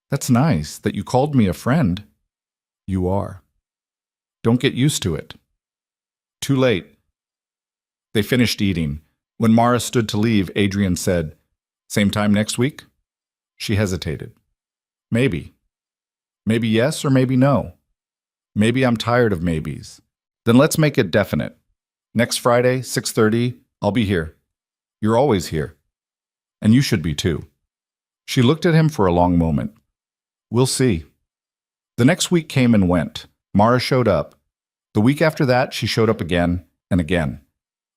A: "That's nice. That you called me a friend." "You are." "Don't get used to it." "Too late." They finished eating. When Mara stood to leave, Adrian said, "Same time next week?" She hesitated. "Maybe. Maybe yes or maybe no. Maybe I'm tired of maybes. Then let's make it definite. Next Friday, 6:30, I'll be here. You're always here. And you should be too." She looked at him for a long moment. "We'll see." The next week came and went. Mara showed up. The week after that, she showed up again and again.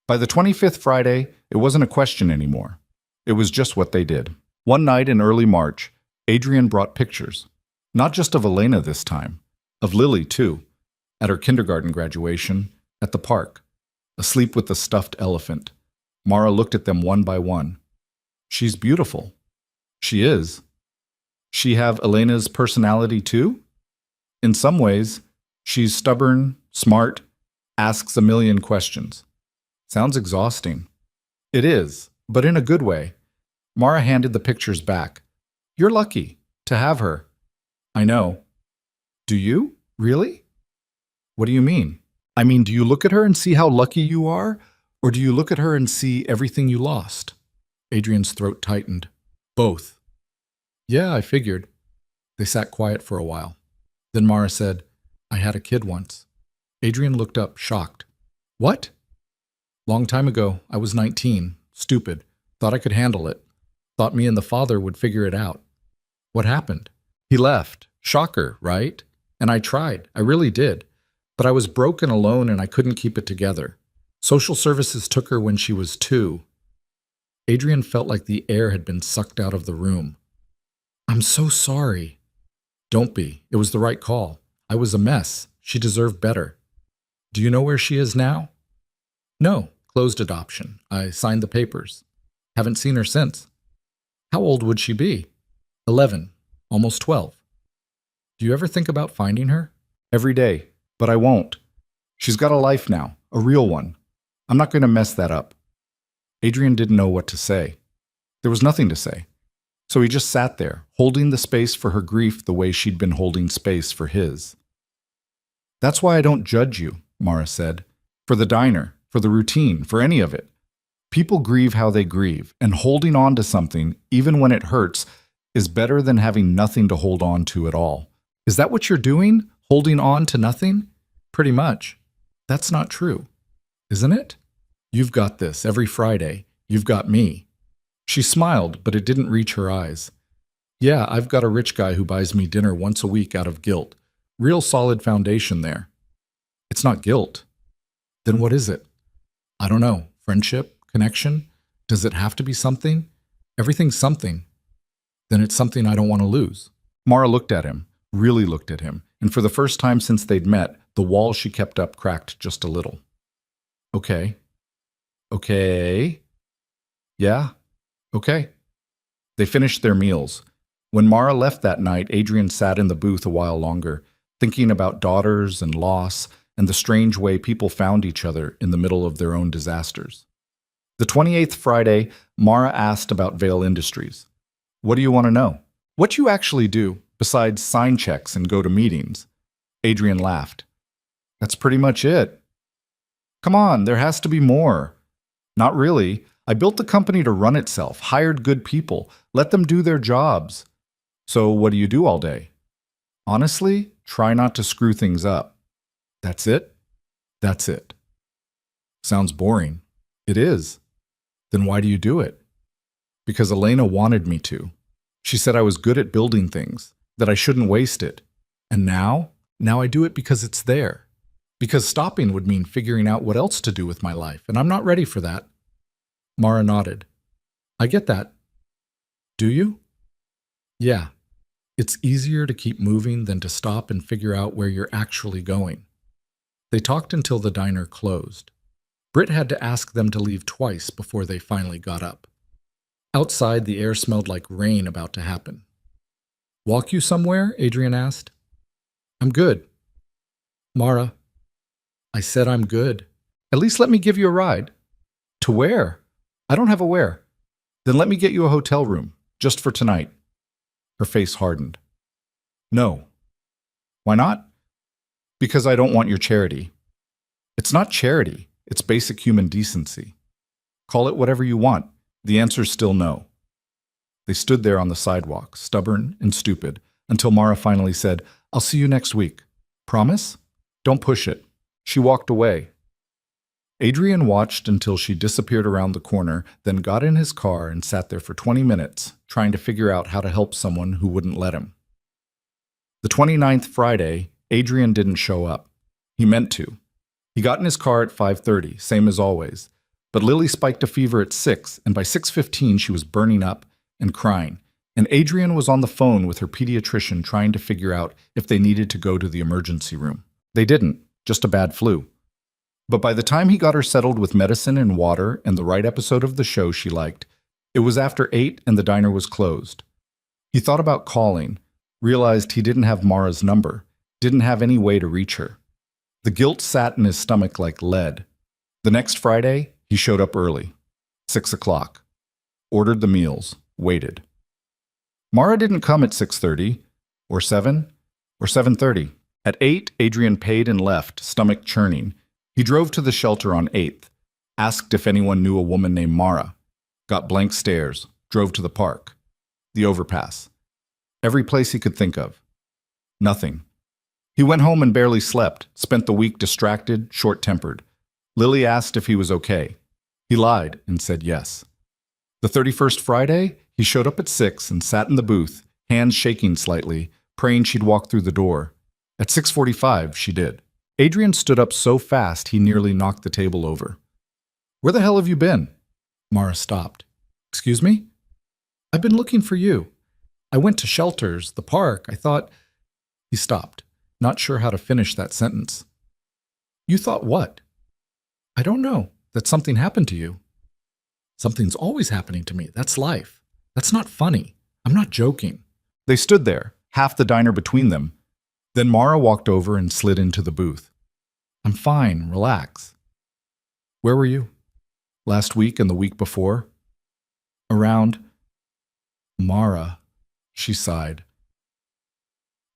A: By the 25th Friday, it wasn't a question anymore. It was just what they did. One night in early March, Adrian brought pictures. Not just of Elena this time, of Lily too, at her kindergarten graduation, at the park, asleep with the stuffed elephant. Mara looked at them one by one. "She's beautiful." "She is." "She have Elena's personality too?" "In some ways. She's stubborn, smart, asks a million questions." "Sounds exhausting." "It is. but in a good way. Mara handed the pictures back. You're lucky to have her. I know. Do you? Really? What do you mean? I mean, do you look at her and see how lucky you are? Or do you look at her and see everything you lost? Adrian's throat tightened. Both. Yeah, I figured. They sat quiet for a while. Then Mara said, I had a kid once. Adrian looked up, shocked. What? Long time ago, I was 19, stupid, thought I could handle it, thought me and the father would figure it out. What happened? He left. Shocker, right? And I tried, I really did. But I was broken alone and I couldn't keep it together. Social services took her when she was 2. Adrian felt like the air had been sucked out of the room. I'm so sorry. Don't be. It was the right call. I was a mess. She deserved better. Do you know where she is now? No. Closed adoption. I signed the papers. Haven't seen her since. How old would she be? 11. Almost 12. Do you ever think about finding her? Every day. But I won't. She's got a life now. A real one. I'm not going to mess that up. Adrian didn't know what to say. There was nothing to say. So he just sat there, holding the space for her grief the way she'd been holding space for his. That's why I don't judge you, Mara said. For the diner, for the routine, for any of it. People grieve how they grieve, and holding on to something, even when it hurts, is better than having nothing to hold on to at all. Is that what you're doing? Holding on to nothing? Pretty much. That's not true, isn't it? You've got this every Friday. You've got me. She smiled, but it didn't reach her eyes. Yeah, I've got a rich guy who buys me dinner once a week out of guilt. Real solid foundation there. It's not guilt. Then what is it? I don't know. Friendship? Connection? Does it have to be something? Everything's something. Then it's something I don't want to lose. Mara looked at him, really looked at him, and for the first time since they'd met, the wall she kept up cracked just a little. Okay. Okay. Yeah. Okay. They finished their meals. When Mara left that night, Adrian sat in the booth a while longer, thinking about daughters and loss and the strange way people found each other in the middle of their own disasters. The 28th Friday, Mara asked about Vail Industries. What do you want to know? What you actually do, besides sign checks and go to meetings? Adrian laughed. That's pretty much it. Come on, there has to be more. Not really. I built the company to run itself, hired good people, let them do their jobs. So what do you do all day? Honestly, try not to screw things up. That's it? That's it. Sounds boring. It is. Then why do you do it? Because Elena wanted me to. She said I was good at building things, that I shouldn't waste it. And now I do it because it's there. Because stopping would mean figuring out what else to do with my life, and I'm not ready for that. Mara nodded. I get that. Do you? Yeah. It's easier to keep moving than to stop and figure out where you're actually going. They talked until the diner closed. Britt had to ask them to leave twice before they finally got up. Outside, the air smelled like rain about to happen. Walk you somewhere? Adrian asked. I'm good. Mara, I said I'm good. At least let me give you a ride. To where? I don't have a where. Then let me get you a hotel room, just for tonight. Her face hardened. No. Why not? Because I don't want your charity. It's not charity. It's basic human decency. Call it whatever you want. The answer's still no. They stood there on the sidewalk, stubborn and stupid, until Mara finally said, I'll see you next week. Promise? Don't push it. She walked away. Adrian watched until she disappeared around the corner, then got in his car and sat there for 20 minutes, trying to figure out how to help someone who wouldn't let him. The 29th Friday, Adrian didn't show up. He meant to. He got in his car at 5:30, same as always. But Lily spiked a fever at 6, and by 6:15 she was burning up and crying. And Adrian was on the phone with her pediatrician trying to figure out if they needed to go to the emergency room. They didn't, just a bad flu. But by the time he got her settled with medicine and water and the right episode of the show she liked, it was after 8 and the diner was closed. He thought about calling, realized he didn't have Mara's number, didn't have any way to reach her. The guilt sat in his stomach like lead. The next Friday, he showed up early, 6 o'clock. ordered the meals, waited. Mara didn't come at 6:30, or 7, or 7:30. At 8, Adrian paid and left, stomach churning. He drove to the shelter on 8th, asked if anyone knew a woman named Mara, got blank stares, drove to the park, the overpass, every place he could think of. Nothing. He went home and barely slept, spent the week distracted, short-tempered. Lily asked if he was okay. He lied and said yes. The 31st Friday, he showed up at 6 and sat in the booth, hands shaking slightly, praying she'd walk through the door. At 6:45, she did. Adrian stood up so fast he nearly knocked the table over. "Where the hell have you been?" Mara stopped. "Excuse me?" "I've been looking for you. I went to shelters, the park. I thought—" He stopped, not sure how to finish that sentence. "You thought what?" "I don't know. That something happened to you." "Something's always happening to me. That's life. That's not funny. I'm not joking." They stood there, half the diner between them. Then Mara walked over and slid into the booth. "I'm fine. Relax." "Where were you?" "Last week and the week before." "Around—" "Mara," she sighed.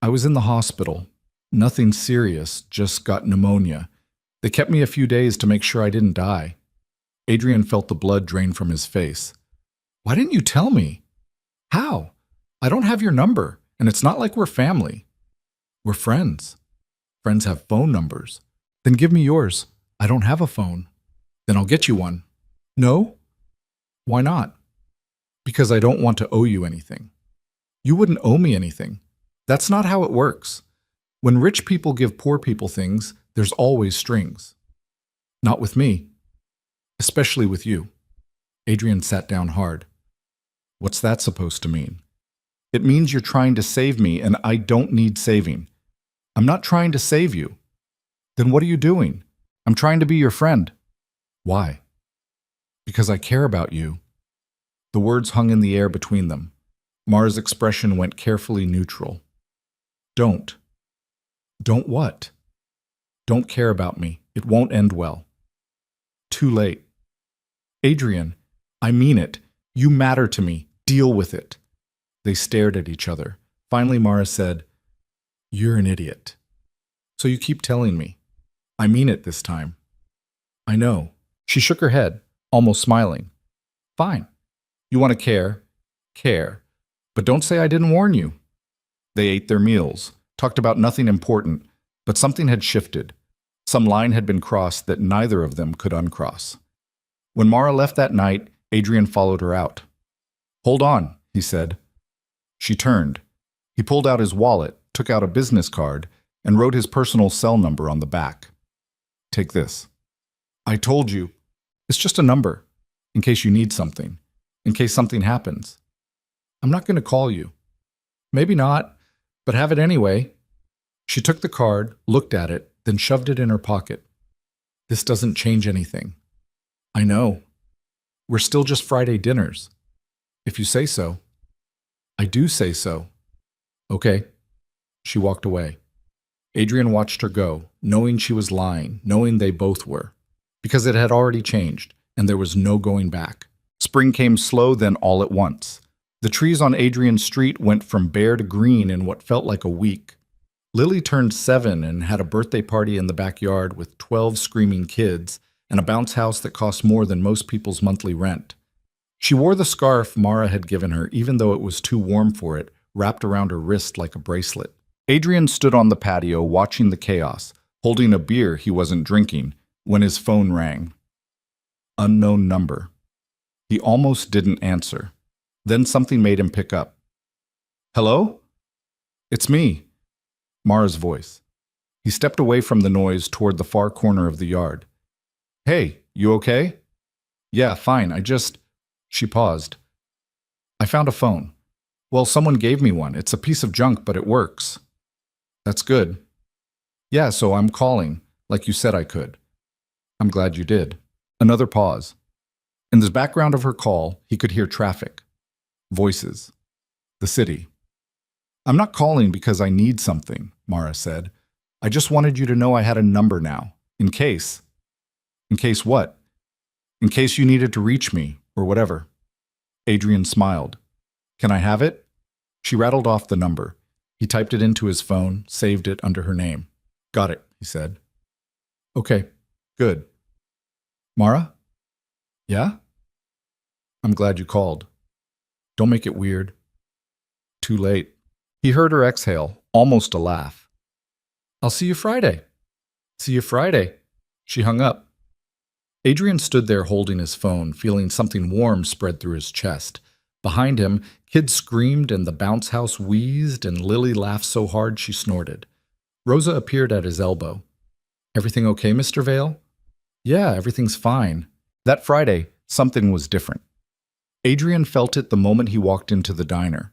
A: "I was in the hospital. Nothing serious, just got pneumonia. They kept me a few days to make sure I didn't die." Adrian felt the blood drain from his face. "Why didn't you tell me?" "How? I don't have your number, and it's not like we're family." "We're friends. Friends have phone numbers." "Then give me yours." "I don't have a phone." "Then I'll get you one." "No?" "Why not?" "Because I don't want to owe you anything." "You wouldn't owe me anything. That's not how it works. When rich people give poor people things, there's always strings." "Not with me. Especially with you." Adrian sat down hard. "What's that supposed to mean?" "It means you're trying to save me, and I don't need saving." "I'm not trying to save you." "Then what are you doing?" "I'm trying to be your friend." "Why?" "Because I care about you." The words hung in the air between them. Mara's expression went carefully neutral. "Don't." "Don't what?" "Don't care about me. It won't end well." "Too late." "Adrian, I mean it. You matter to me. Deal with it." They stared at each other. Finally, Mara said, "You're an idiot." "So you keep telling me." "I mean it this time." "I know." She shook her head, almost smiling. "Fine. You want to care? Care. But don't say I didn't warn you." They ate their meals, talked about nothing important, but something had shifted. Some line had been crossed that neither of them could uncross. When Mara left that night, Adrian followed her out. "Hold on," he said. She turned. He pulled out his wallet, took out a business card, and wrote his personal cell number on the back. "Take this." "I told you. It's just a number, in case you need something, in case something happens." "I'm not going to call you." "Maybe not, but have it anyway." She took the card, looked at it, then shoved it in her pocket. "This doesn't change anything." "I know. We're still just Friday dinners." "If you say so." "I do say so." "Okay." She walked away. Adrian watched her go, knowing she was lying, knowing they both were. Because it had already changed, and there was no going back. Spring came slow, then all at once. The trees on Adrian's street went from bare to green in what felt like a week. Lily turned 7 and had a birthday party in the backyard with 12 screaming kids and a bounce house that cost more than most people's monthly rent. She wore the scarf Mara had given her, even though it was too warm for it, wrapped around her wrist like a bracelet. Adrian stood on the patio watching the chaos, holding a beer he wasn't drinking, when his phone rang. Unknown number. He almost didn't answer. Then something made him pick up. "Hello?" "It's me." Mara's voice. He stepped away from the noise toward the far corner of the yard. "Hey, you okay?" "Yeah, fine. She paused. "I found a phone." "Well, someone gave me one. It's a piece of junk, but it works." "That's good." "Yeah, so I'm calling, like you said I could." "I'm glad you did." Another pause. In the background of her call, he could hear traffic. Voices. The city. "I'm not calling because I need something," Mara said. "I just wanted you to know I had a number now, in case." "In case what?" "In case you needed to reach me, or whatever." Adrian smiled. Can I have it? She rattled off the number. He typed it into his phone, saved it under her name. Got it, he said. Okay, good. Mara? Yeah? I'm glad you called. Don't make it weird. Too late. He heard her exhale, almost a laugh. I'll see you Friday. See you Friday. She hung up. Adrian stood there holding his phone, feeling something warm spread through his chest. Behind him, kids screamed and the bounce house wheezed and Lily laughed so hard she snorted. Rosa appeared at his elbow. Everything okay, Mr. Vale? Yeah, everything's fine. That Friday, something was different. Adrian felt it the moment he walked into the diner.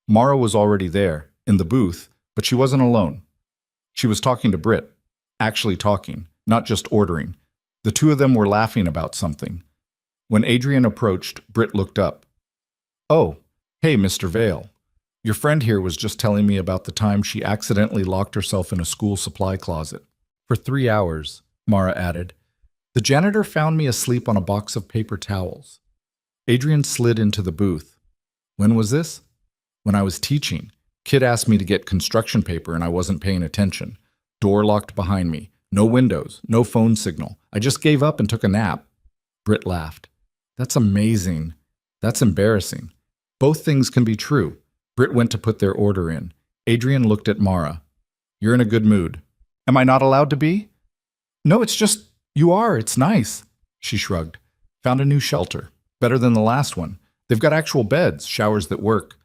A: Mara was already there, in the booth, but she wasn't alone. She was talking to Britt. Actually talking, not just ordering. The two of them were laughing about something. When Adrian approached, Britt looked up. Oh, hey, Mr. Vale. Your friend here was just telling me about the time she accidentally locked herself in a school supply closet. For 3 hours, Mara added. The janitor found me asleep on a box of paper towels. Adrian slid into the booth. When was this? When I was teaching. Kid asked me to get construction paper and I wasn't paying attention. Door locked behind me. No windows, no phone signal. I just gave up and took a nap. Britt laughed. That's amazing. That's embarrassing. Both things can be true. Britt went to put their order in. Adrian looked at Mara. You're in a good mood. Am I not allowed to be? No, it's just, you are. It's nice. She shrugged. Found a new shelter. Better than the last one. They've got actual beds, showers that work.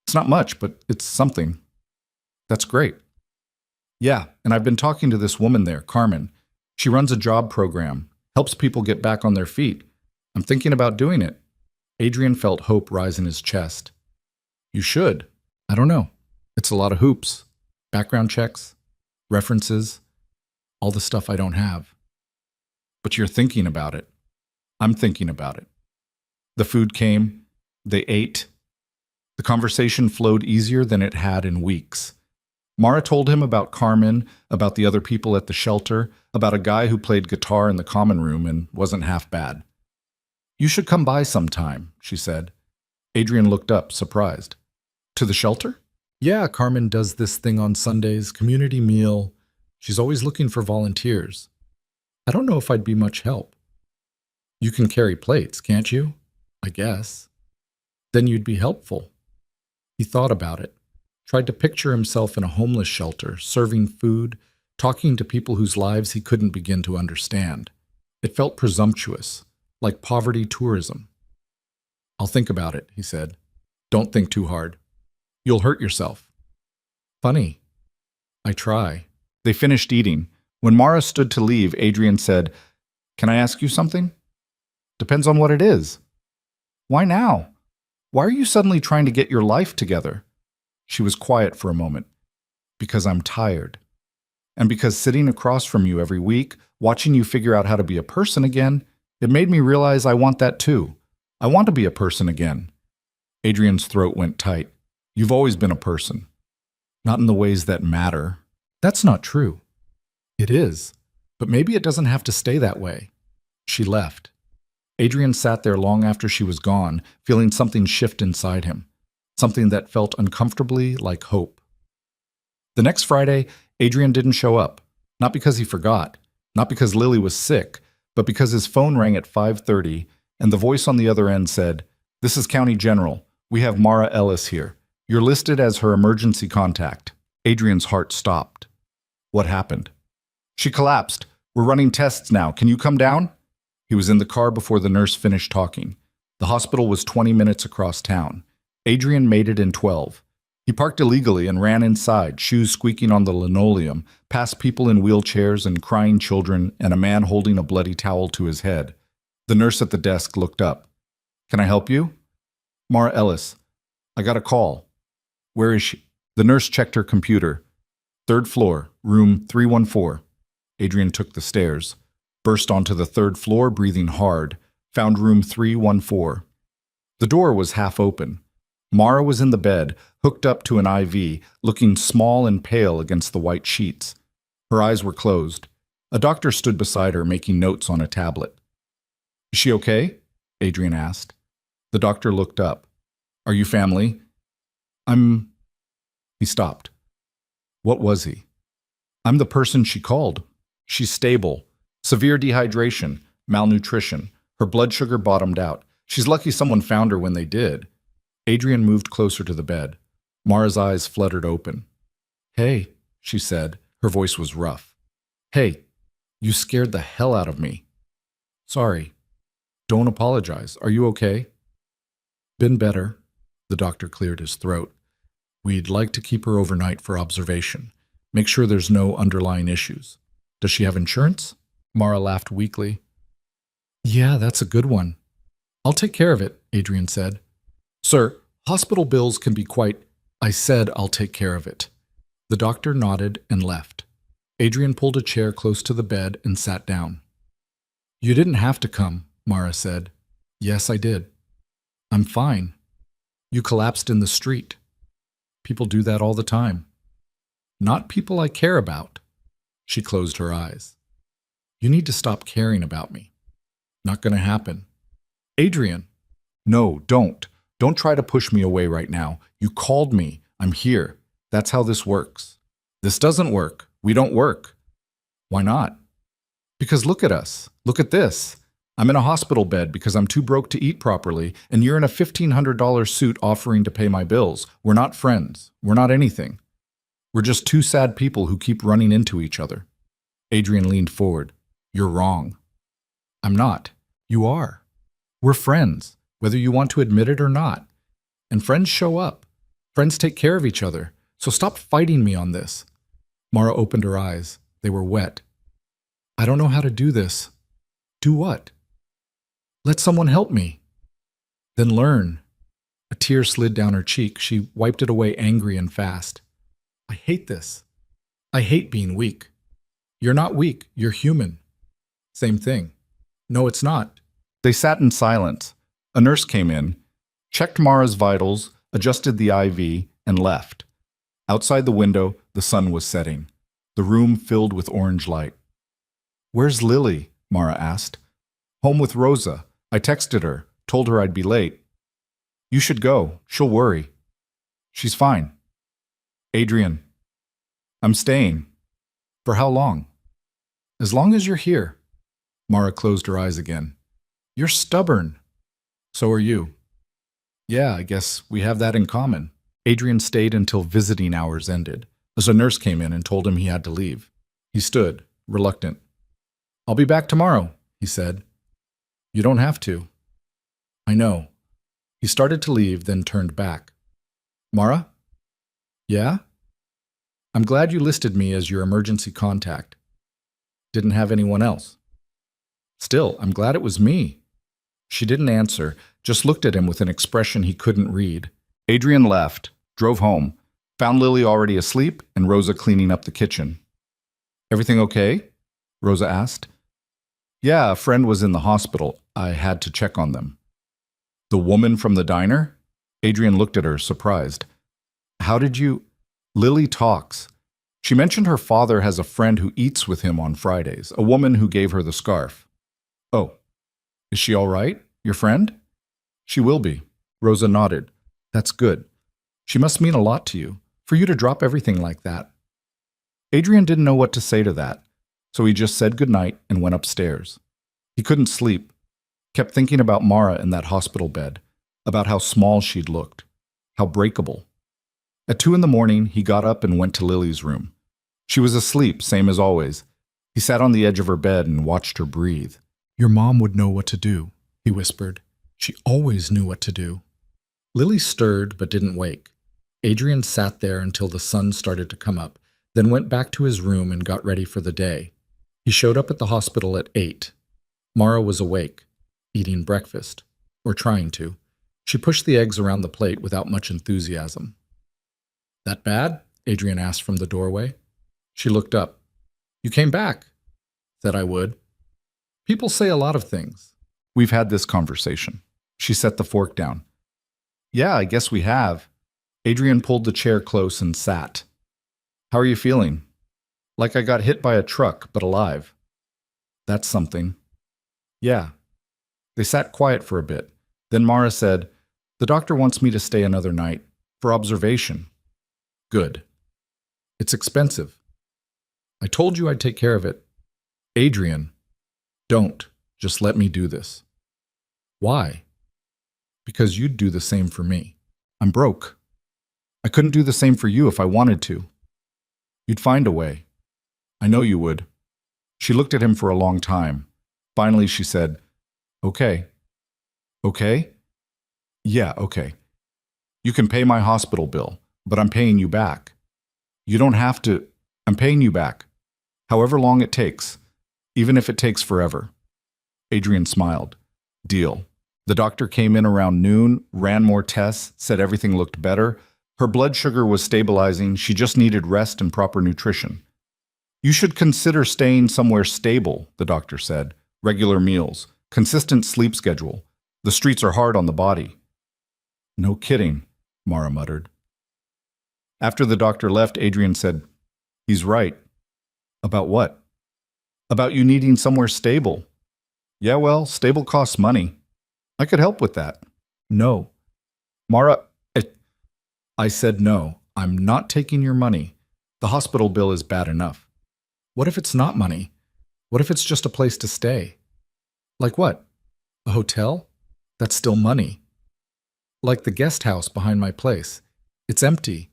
A: It's not much, but it's something. That's great. Yeah, and I've been talking to this woman there, Carmen. She runs a job program, helps people get back on their feet. I'm thinking about doing it. Adrian felt hope rise in his chest. You should. I don't know. It's a lot of hoops. Background checks, references, all the stuff I don't have. But you're thinking about it. I'm thinking about it. The food came. They ate. The conversation flowed easier than it had in weeks. Mara told him about Carmen, about the other people at the shelter, about a guy who played guitar in the common room and wasn't half bad. You should come by sometime, she said. Adrian looked up, surprised. To the shelter? Yeah, Carmen does this thing on Sundays, community meal. She's always looking for volunteers. I don't know if I'd be much help. You can carry plates, can't you? I guess. Then you'd be helpful. He thought about it, tried to picture himself in a homeless shelter, serving food, talking to people whose lives he couldn't begin to understand. It felt presumptuous, like poverty tourism. I'll think about it, he said. Don't think too hard. You'll hurt yourself. Funny. I try. They finished eating. When Mara stood to leave, Adrian said, Can I ask you something? Depends on what it is. Why now? Why are you suddenly trying to get your life together? She was quiet for a moment. Because I'm tired. And because sitting across from you every week, watching you figure out how to be a person again, it made me realize I want that too. I want to be a person again. Adrian's throat went tight. You've always been a person. Not in the ways that matter. That's not true. It is. But maybe it doesn't have to stay that way. She left. Adrian sat there long after she was gone, feeling something shift inside him. Something that felt uncomfortably like hope. The next Friday, Adrian didn't show up. Not because he forgot. Not because Lily was sick. But because his phone rang at 5:30, and the voice on the other end said, This is County General. We have Mara Ellis here. You're listed as her emergency contact. Adrian's heart stopped. What happened? She collapsed. We're running tests now. Can you come down? He was in the car before the nurse finished talking. The hospital was 20 minutes across town. Adrian made it in 12. He parked illegally and ran inside, shoes squeaking on the linoleum, past people in wheelchairs and crying children and a man holding a bloody towel to his head. The nurse at the desk looked up. Can I help you? Mara Ellis. I got a call. Where is she? The nurse checked her computer. 3rd floor, room 314. Adrian took the stairs, burst onto the 3rd floor, breathing hard, found room 314. The door was half open. Mara was in the bed, hooked up to an IV, looking small and pale against the white sheets. Her eyes were closed. A doctor stood beside her, making notes on a tablet. Is she okay? Adrian asked. The doctor looked up. Are you family? I'm... He stopped. What was he? I'm the person she called. She's stable. Severe dehydration, malnutrition. Her blood sugar bottomed out. She's lucky someone found her when they did. Adrian moved closer to the bed. Mara's eyes fluttered open. Hey, she said. Her voice was rough. Hey, you scared the hell out of me. Sorry. Don't apologize. Are you okay? Been better. The doctor cleared his throat. We'd like to keep her overnight for observation. Make sure there's no underlying issues. Does she have insurance? Mara laughed weakly. Yeah, that's a good one. I'll take care of it, Adrian said. Sir, hospital bills can be quite... I said I'll take care of it. The doctor nodded and left. Adrian pulled a chair close to the bed and sat down. You didn't have to come, Mara said. Yes, I did. I'm fine. You collapsed in the street. People do that all the time. Not people I care about. She closed her eyes. You need to stop caring about me. Not going to happen. Adrian. No, don't. Don't try to push me away right now. You called me. I'm here. That's how this works. This doesn't work. We don't work. Why not? Because look at us. Look at this. I'm in a hospital bed because I'm too broke to eat properly, and you're in a $1,500 suit offering to pay my bills. We're not friends. We're not anything. We're just two sad people who keep running into each other. Adrian leaned forward. You're wrong. I'm not. You are. We're friends, whether you want to admit it or not. And friends show up. Friends take care of each other. So stop fighting me on this. Mara opened her eyes. They were wet. I don't know how to do this. Do what? Let someone help me. Then learn. A tear slid down her cheek. She wiped it away angry and fast. I hate this. I hate being weak. You're not weak. You're human. Same thing. No, it's not. They sat in silence. A nurse came in, checked Mara's vitals, adjusted the IV, and left. Outside the window, the sun was setting. The room filled with orange light. Where's Lily? Mara asked. Home with Rosa. I texted her, told her I'd be late. You should go. She'll worry. She's fine. Adrian. I'm staying. For how long? As long as you're here. Mara closed her eyes again. You're stubborn. So are you. Yeah, I guess we have that in common. Adrian stayed until visiting hours ended, as a nurse came in and told him he had to leave. He stood, reluctant. I'll be back tomorrow, he said. You don't have to. I know. He started to leave, then turned back. Mara? Yeah? I'm glad you listed me as your emergency contact. Didn't have anyone else. Still, I'm glad it was me. She didn't answer, just looked at him with an expression he couldn't read. Adrian left, drove home, found Lily already asleep and Rosa cleaning up the kitchen. Everything okay? Rosa asked. Yeah, a friend was in the hospital. I had to check on them. The woman from the diner? Adrian looked at her, surprised. How did you... Lily talks. She mentioned her father has a friend who eats with him on Fridays, a woman who gave her the scarf. Oh, is she all right, your friend? She will be. Rosa nodded. That's good. She must mean a lot to you, for you to drop everything like that. Adrian didn't know what to say to that, so he just said goodnight and went upstairs. He couldn't sleep, kept thinking about Mara in that hospital bed, about how small she'd looked, how breakable. At 2 a.m, he got up and went to Lily's room. She was asleep, same as always. He sat on the edge of her bed and watched her breathe. Your mom would know what to do, he whispered. She always knew what to do. Lily stirred but didn't wake. Adrian sat there until the sun started to come up, then went back to his room and got ready for the day. He showed up at the hospital at 8. Mara was awake, eating breakfast, or trying to. She pushed the eggs around the plate without much enthusiasm. That bad? Adrian asked from the doorway. She looked up. You came back. Said I would. People say a lot of things. We've had this conversation. She set the fork down. Yeah, I guess we have. Adrian pulled the chair close and sat. How are you feeling? Like I got hit by a truck, but alive. That's something. Yeah. They sat quiet for a bit. Then Mara said, "The doctor wants me to stay another night for observation." "Good. It's expensive. I told you I'd take care of it." "Adrian, don't. Just let me do this." "Why?" "Because you'd do the same for me. I'm broke. I couldn't do the same for you if I wanted to. You'd find a way. I know you would." She looked at him for a long time. Finally, she said, "Okay." "Okay?" "Yeah, okay. You can pay my hospital bill, but I'm paying you back." "You don't have to. I'm paying you back. However long it takes, even if it takes forever." Adrian smiled. "Deal." The doctor came in around noon, ran more tests, said everything looked better. Her blood sugar was stabilizing. She just needed rest and proper nutrition. "You should consider staying somewhere stable," the doctor said. "Regular meals, consistent sleep schedule. The streets are hard on the body." "No kidding," Mara muttered. After the doctor left, Adrian said, "He's right." "About what?" "About you needing somewhere stable." "Yeah, well, stable costs money. I could help with that." "No." "Mara, I said no. I'm not taking your money. The hospital bill is bad enough." "What if it's not money? What if it's just a place to stay?" "Like what? A hotel? That's still money." "Like the guest house behind my place. It's empty.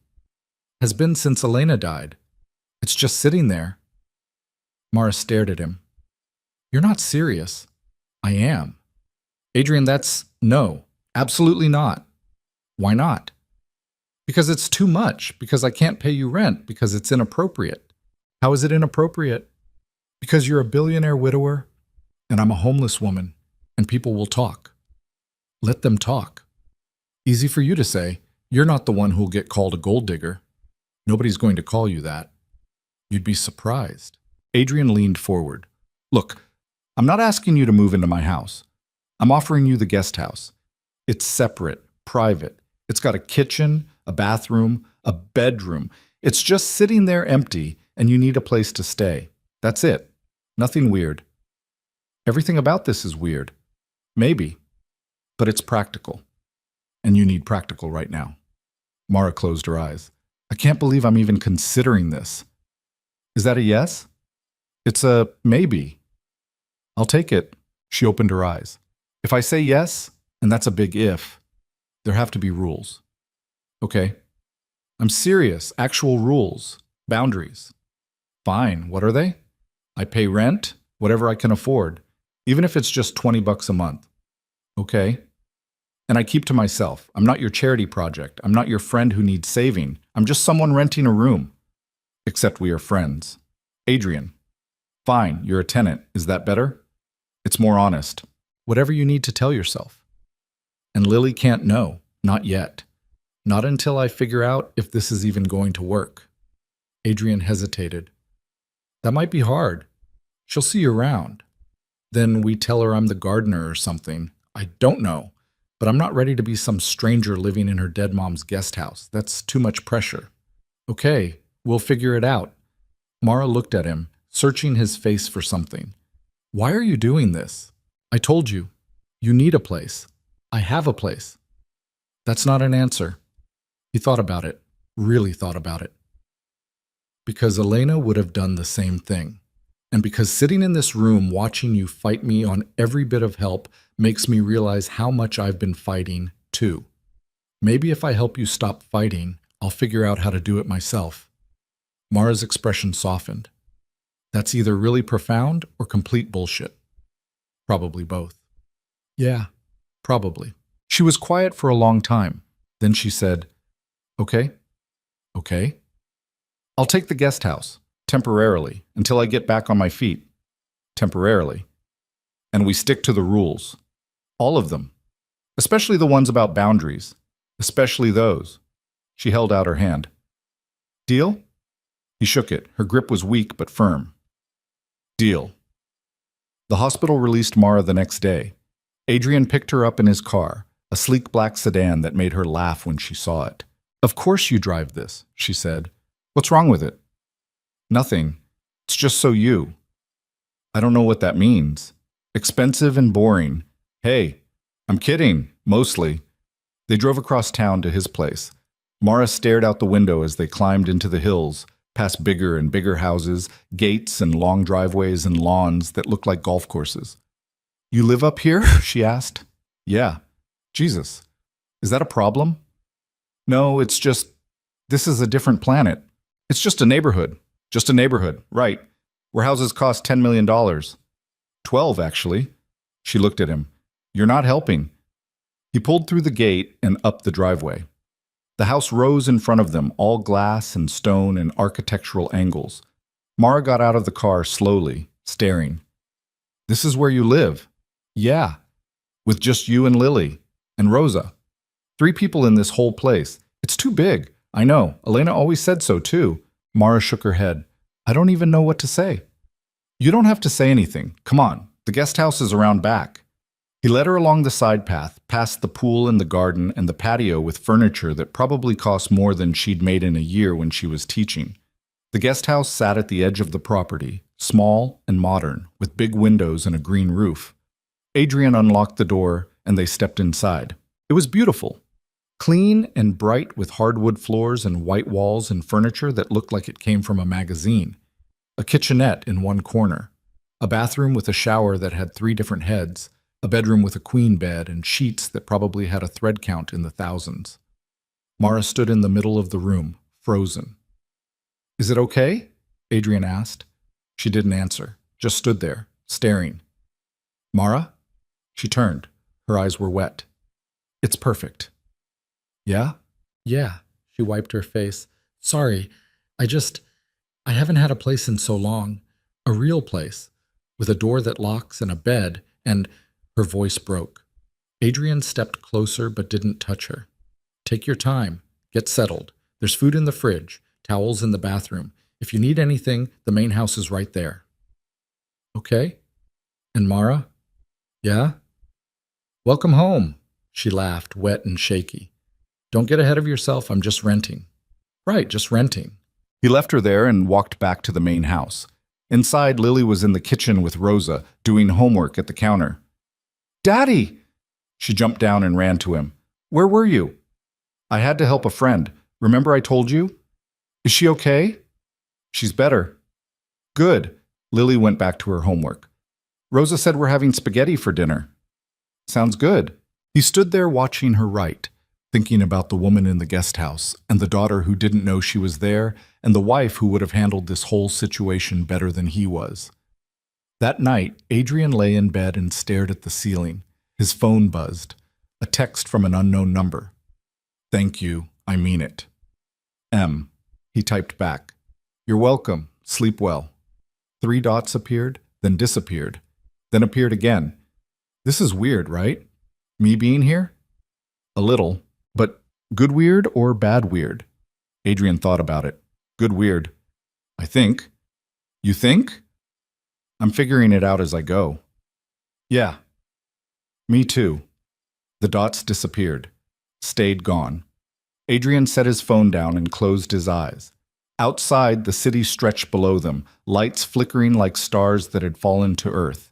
A: Has been since Elena died. It's just sitting there." Mara stared at him. "You're not serious." "I am." "Adrian, no, absolutely not." "Why not?" "Because it's too much. Because I can't pay you rent. Because it's inappropriate." "How is it inappropriate?" "Because you're a billionaire widower, and I'm a homeless woman, and people will talk." "Let them talk." "Easy for you to say. You're not the one who'll get called a gold digger. Nobody's going to call you that." "You'd be surprised." Adrian leaned forward. "Look, I'm not asking you to move into my house. I'm offering you the guest house. It's separate, private. It's got a kitchen, a bathroom, a bedroom. It's just sitting there empty, and you need a place to stay. That's it. Nothing weird." "Everything about this is weird." "Maybe. But it's practical. And you need practical right now." Mara closed her eyes. "I can't believe I'm even considering this." "Is that a yes?" "It's a maybe." "I'll take it." She opened her eyes. "If I say yes, and that's a big if, there have to be rules." "Okay." "I'm serious. Actual rules. Boundaries." "Fine. What are they?" "I pay rent, whatever I can afford, even if it's just $20 a month." "Okay." "And I keep to myself. I'm not your charity project. I'm not your friend who needs saving. I'm just someone renting a room. Except we are friends." "Adrian." "Fine. You're a tenant. Is that better?" "It's more honest." "Whatever you need to tell yourself." "And Lily can't know. Not yet. Not until I figure out if this is even going to work." Adrian hesitated. "That might be hard. She'll see you around. Then we tell her I'm the gardener or something. I don't know. But I'm not ready to be some stranger living in her dead mom's guest house. That's too much pressure." "Okay, we'll figure it out." Mara looked at him, searching his face for something. "Why are you doing this?" "I told you. You need a place. I have a place." "That's not an answer." He thought about it, really thought about it. "Because Elena would have done the same thing. And because sitting in this room watching you fight me on every bit of help makes me realize how much I've been fighting, too. Maybe if I help you stop fighting, I'll figure out how to do it myself." Mara's expression softened. "That's either really profound or complete bullshit." "Probably both." "Yeah, probably." She was quiet for a long time. Then she said, "Okay." "Okay." "I'll take the guest house, temporarily, until I get back on my feet. Temporarily. And we stick to the rules. All of them. Especially the ones about boundaries. Especially those." She held out her hand. "Deal?" He shook it. Her grip was weak but firm. "Deal." The hospital released Mara the next day. Adrian picked her up in his car, a sleek black sedan that made her laugh when she saw it. "Of course you drive this," she said. "What's wrong with it?" "Nothing. It's just so you." "I don't know what that means." "Expensive and boring." "Hey, I'm kidding. Mostly. They drove across town to his place. Mara stared out the window as they climbed into the hills, past bigger and bigger houses, gates and long driveways and lawns that looked like golf courses. You live up here? She asked. Yeah. Jesus. Is that a problem? No, it's just, this is a different planet. It's just a neighborhood. Just a neighborhood, right, where houses cost $10 million. 12, actually. She looked at him. You're not helping. He pulled through the gate and up the driveway. The house rose in front of them, all glass and stone and architectural angles. Mara got out of the car slowly, staring. This is where you live? Yeah. With just you and Lily. And Rosa. 3 people in this whole place. It's too big. I know. Elena always said so, too. Mara shook her head. I don't even know what to say. You don't have to say anything. Come on. The guest house is around back. He led her along the side path, past the pool and the garden and the patio with furniture that probably cost more than she'd made in a year when she was teaching. The guest house sat at the edge of the property, small and modern, with big windows and a green roof. Adrian unlocked the door, and they stepped inside. It was beautiful. Clean and bright with hardwood floors and white walls and furniture that looked like it came from a magazine. A kitchenette in one corner. A bathroom with a shower that had 3 different heads. A bedroom with a queen bed and sheets that probably had a thread count in the thousands. Mara stood in the middle of the room, frozen. Is it okay? Adrian asked. She didn't answer, just stood there, staring. Mara? She turned. Her eyes were wet. It's perfect. Yeah? Yeah. She wiped her face. Sorry, I haven't had a place in so long. A real place. With a door that locks and a bed, and her voice broke. Adrian stepped closer but didn't touch her. Take your time. Get settled. There's food in the fridge, towels in the bathroom. If you need anything, the main house is right there. Okay? And Mara? Yeah? Welcome home, she laughed, wet and shaky. Don't get ahead of yourself, I'm just renting. Right, just renting. He left her there and walked back to the main house. Inside, Lily was in the kitchen with Rosa, doing homework at the counter. Daddy! She jumped down and ran to him. Where were you? I had to help a friend. Remember I told you? Is she okay? She's better. Good. Lily went back to her homework. Rosa said we're having spaghetti for dinner. Sounds good. He stood there watching her write, thinking about the woman in the guest house, and the daughter who didn't know she was there, and the wife who would have handled this whole situation better than he was. That night, Adrian lay in bed and stared at the ceiling. His phone buzzed. A text from an unknown number. Thank you, I mean it. M. He typed back. You're welcome. Sleep well. 3 dots appeared, then disappeared, then appeared again. This is weird, right? Me being here? A little, but good weird or bad weird? Adrian thought about it. Good weird. I think. You think? I'm figuring it out as I go. Yeah. Me too. The dots disappeared. Stayed gone. Adrian set his phone down and closed his eyes. Outside, the city stretched below them, lights flickering like stars that had fallen to earth.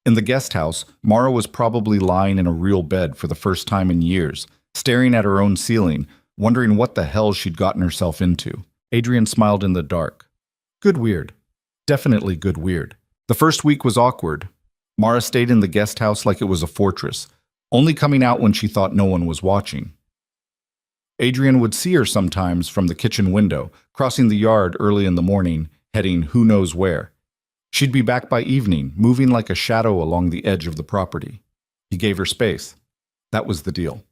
A: In the guest house, Mara was probably lying in a real bed for the first time in years, staring at her own ceiling, wondering what the hell she'd gotten herself into. Adrian smiled in the dark. Good weird. Definitely good weird. The first week was awkward. Mara stayed in the guest house like it was a fortress, only coming out when she thought no one was watching. Adrian would see her sometimes from the kitchen window, crossing the yard early in the morning, heading who knows where. She'd be back by evening, moving like a shadow along the edge of the property. He gave her space. That was the deal.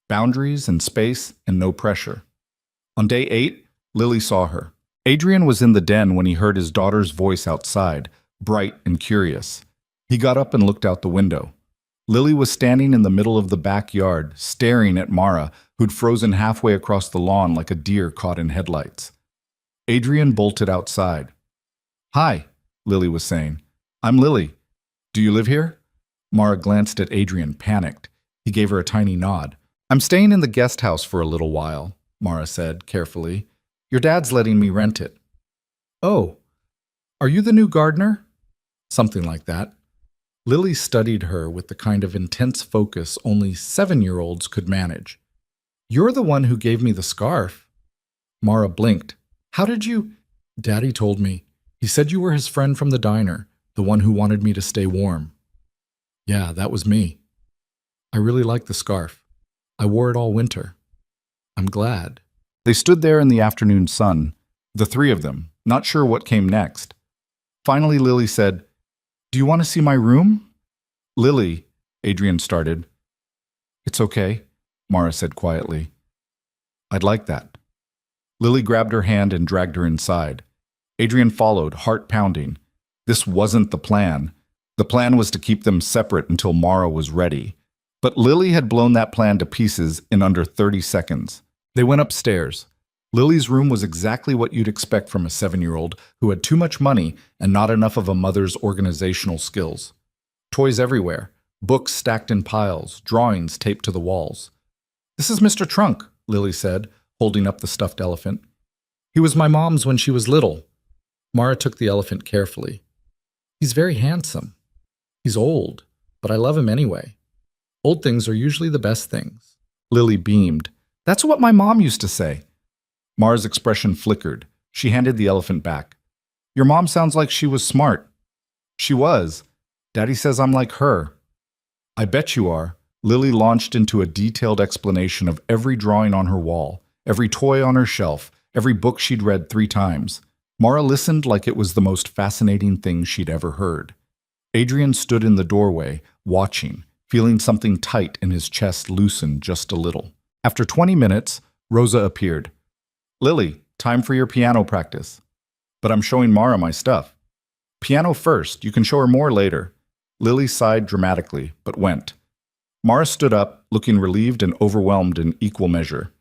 A: Boundaries and space and no pressure. On day 8, Lily saw her. Adrian was in the den when he heard his daughter's voice outside, bright and curious. He got up and looked out the window. Lily was standing in the middle of the backyard, staring at Mara, who'd frozen halfway across the lawn like a deer caught in headlights. Adrian bolted outside. Hi, Lily was saying. I'm Lily. Do you live here? Mara glanced at Adrian, panicked. He gave her a tiny nod. I'm staying in the guest house for a little while, Mara said, carefully. Your dad's letting me rent it. Oh, are you the new gardener? Something like that. Lily studied her with the kind of intense focus only 7-year-olds could manage. "You're the one who gave me the scarf." Mara blinked. "How did you—" "Daddy told me. He said you were his friend from the diner, the one who wanted me to stay warm." "Yeah, that was me. I really like the scarf. I wore it all winter." "I'm glad." They stood there in the afternoon sun, the three of them, not sure what came next. Finally, Lily said, "Do you want to see my room?" "Lily," Adrian started. "It's okay," Mara said quietly. "I'd like that." Lily grabbed her hand and dragged her inside. Adrian followed, heart pounding. This wasn't the plan. The plan was to keep them separate until Mara was ready. But Lily had blown that plan to pieces in under 30 seconds. They went upstairs. Lily's room was exactly what you'd expect from a 7-year-old who had too much money and not enough of a mother's organizational skills. Toys everywhere, books stacked in piles, drawings taped to the walls. "This is Mr. Trunk," Lily said, holding up the stuffed elephant. "He was my mom's when she was little." Mara took the elephant carefully. "He's very handsome. He's old, but I love him anyway. Old things are usually the best things." Lily beamed. "That's what my mom used to say." Mara's expression flickered. She handed the elephant back. "Your mom sounds like she was smart." "She was. Daddy says I'm like her." "I bet you are." Lily launched into a detailed explanation of every drawing on her wall, every toy on her shelf, every book she'd read 3 times. Mara listened like it was the most fascinating thing she'd ever heard. Adrian stood in the doorway, watching, feeling something tight in his chest loosen just a little. After 20 minutes, Rosa appeared. "Lily, time for your piano practice." "But I'm showing Mara my stuff." "Piano first, you can show her more later." Lily sighed dramatically, but went. Mara stood up, looking relieved and overwhelmed in equal measure.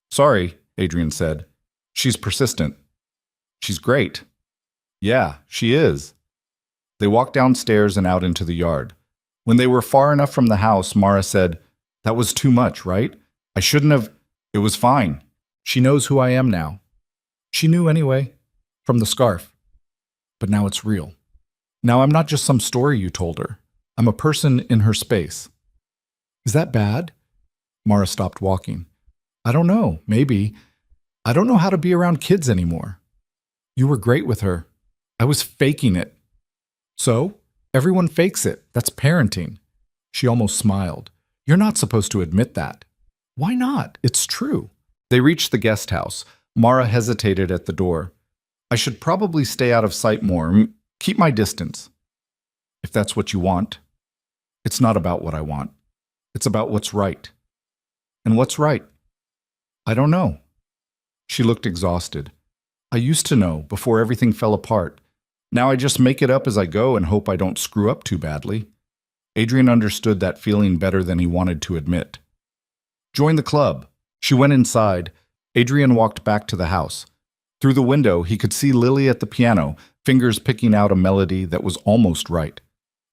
A: "Sorry," Adrian said. "She's persistent." "She's great." "Yeah, she is." They walked downstairs and out into the yard. When they were far enough from the house, Mara said, "That was too much, right? I shouldn't have—" "It was fine. She knows who I am now." "She knew anyway, from the scarf. But now it's real. Now I'm not just some story you told her. I'm a person in her space." "Is that bad?" Mara stopped walking. "I don't know, maybe. I don't know how to be around kids anymore. You were great with her. I was faking it." "So? Everyone fakes it. That's parenting." She almost smiled. "You're not supposed to admit that." "Why not? It's true." They reached the guest house. Mara hesitated at the door. "I should probably stay out of sight more. Keep my distance." "If that's what you want." "It's not about what I want. It's about what's right." "And what's right?" "I don't know." She looked exhausted. "I used to know, before everything fell apart. Now I just make it up as I go and hope I don't screw up too badly." Adrian understood that feeling better than he wanted to admit. "Join the club." She went inside. Adrian walked back to the house. Through the window, he could see Lily at the piano, fingers picking out a melody that was almost right.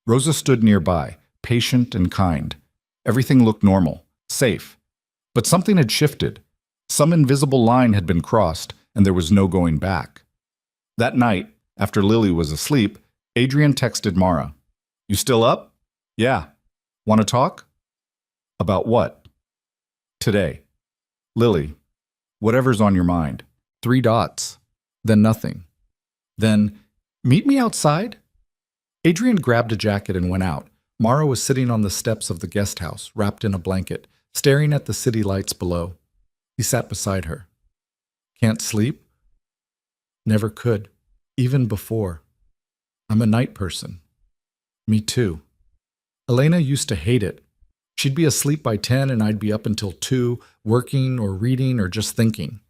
A: Rosa stood nearby, patient and kind. Everything looked normal, safe. But something had shifted. Some invisible line had been crossed, and there was no going back. That night, after Lily was asleep, Adrian texted Mara. "You still up?" "Yeah." "Want to talk?" "About what?" "Today." "Lily, whatever's on your mind." 3 dots. Then nothing. Then, "Meet me outside?" Adrian grabbed a jacket and went out. Mara was sitting on the steps of the guest house, wrapped in a blanket, staring at the city lights below. He sat beside her. "Can't sleep?" "Never could. Even before. I'm a night person." "Me too." "Elena used to hate it. She'd be asleep by 10 and I'd be up until 2, working or reading or just thinking."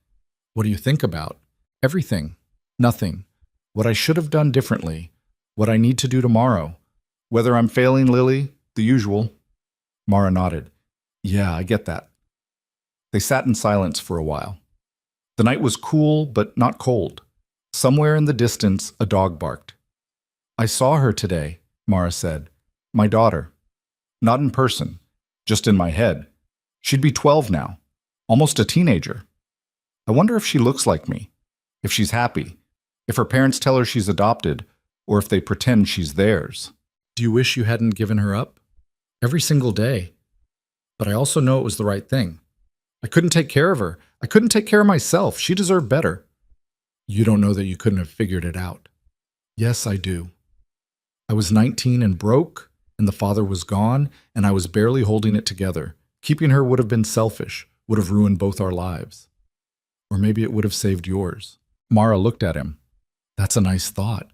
A: "What do you think about?" "Everything. Nothing. What I should have done differently. What I need to do tomorrow. Whether I'm failing, Lily, the usual." Mara nodded. "Yeah, I get that." They sat in silence for a while. The night was cool, but not cold. Somewhere in the distance, a dog barked. "I saw her today," Mara said. "My daughter. Not in person, just in my head. She'd be 12 now, almost a teenager. I wonder if she looks like me, if she's happy, if her parents tell her she's adopted, or if they pretend she's theirs." Do you wish you hadn't given her up? Every single day. But I also know it was the right thing. I couldn't take care of her. I couldn't take care of myself. She deserved better. You don't know that you couldn't have figured it out. Yes, I do. I was 19 and broke, and the father was gone, and I was barely holding it together. Keeping her would have been selfish, would have ruined both our lives. Or maybe it would have saved yours. Mara looked at him. That's a nice thought,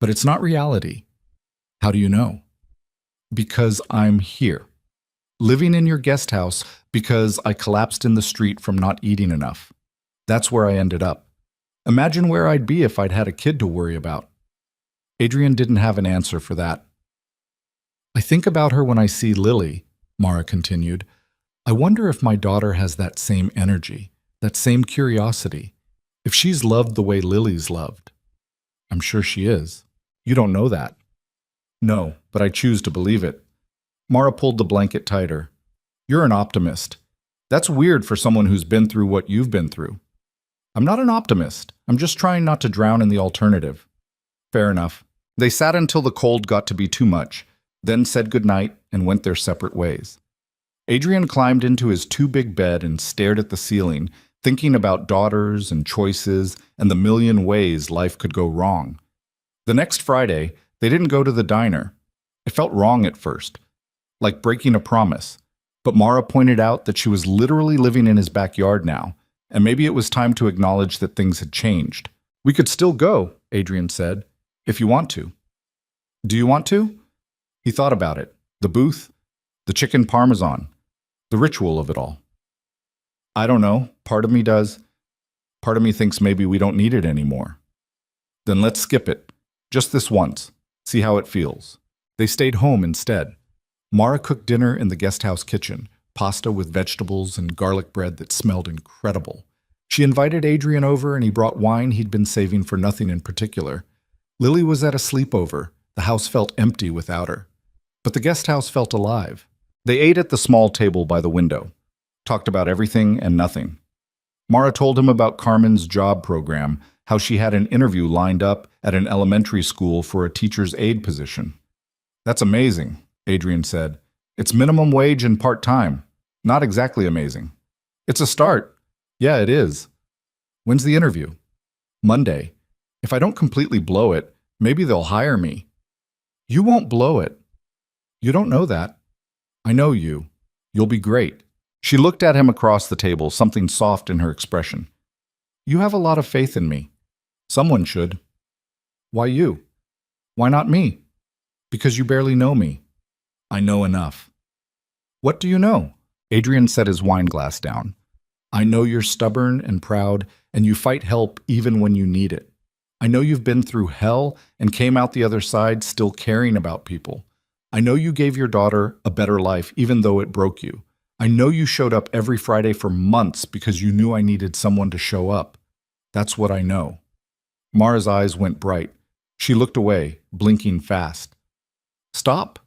A: but it's not reality. How do you know? Because I'm here. Living in your guest house because I collapsed in the street from not eating enough. That's where I ended up. Imagine where I'd be if I'd had a kid to worry about. Adrian didn't have an answer for that. I think about her when I see Lily, Mara continued. I wonder if my daughter has that same energy, that same curiosity, if she's loved the way Lily's loved. I'm sure she is. You don't know that. No, but I choose to believe it. Mara pulled the blanket tighter. You're an optimist. That's weird for someone who's been through what you've been through. I'm not an optimist. I'm just trying not to drown in the alternative. Fair enough. They sat until the cold got to be too much, then said goodnight and went their separate ways. Adrian climbed into his too-big bed and stared at the ceiling, thinking about daughters and choices and the million ways life could go wrong. The next Friday, they didn't go to the diner. It felt wrong at first, like breaking a promise. But Mara pointed out that she was literally living in his backyard now, and maybe it was time to acknowledge that things had changed. We could still go, Adrian said, if you want to. Do you want to? He thought about it. The booth, the chicken parmesan, the ritual of it all. I don't know. Part of me does. Part of me thinks maybe we don't need it anymore. Then let's skip it. Just this once. See how it feels. They stayed home instead. Mara cooked dinner in the guest house kitchen, pasta with vegetables and garlic bread that smelled incredible. She invited Adrian over and he brought wine he'd been saving for nothing in particular. Lily was at a sleepover. The house felt empty without her. But the guest house felt alive. They ate at the small table by the window, talked about everything and nothing. Mara told him about Carmen's job program, how she had an interview lined up at an elementary school for a teacher's aide position. That's amazing, Adrian said. It's minimum wage and part-time. Not exactly amazing. It's a start. Yeah, it is. When's the interview? Monday. If I don't completely blow it, maybe they'll hire me. You won't blow it. You don't know that. I know you. You'll be great. She looked at him across the table, something soft in her expression. You have a lot of faith in me. Someone should. Why you? Why not me? Because you barely know me. I know enough. What do you know? Adrian set his wine glass down. I know you're stubborn and proud, and you fight help even when you need it. I know you've been through hell and came out the other side still caring about people. I know you gave your daughter a better life even though it broke you. I know you showed up every Friday for months because you knew I needed someone to show up. That's what I know. Mara's eyes went bright. She looked away, blinking fast. Stop.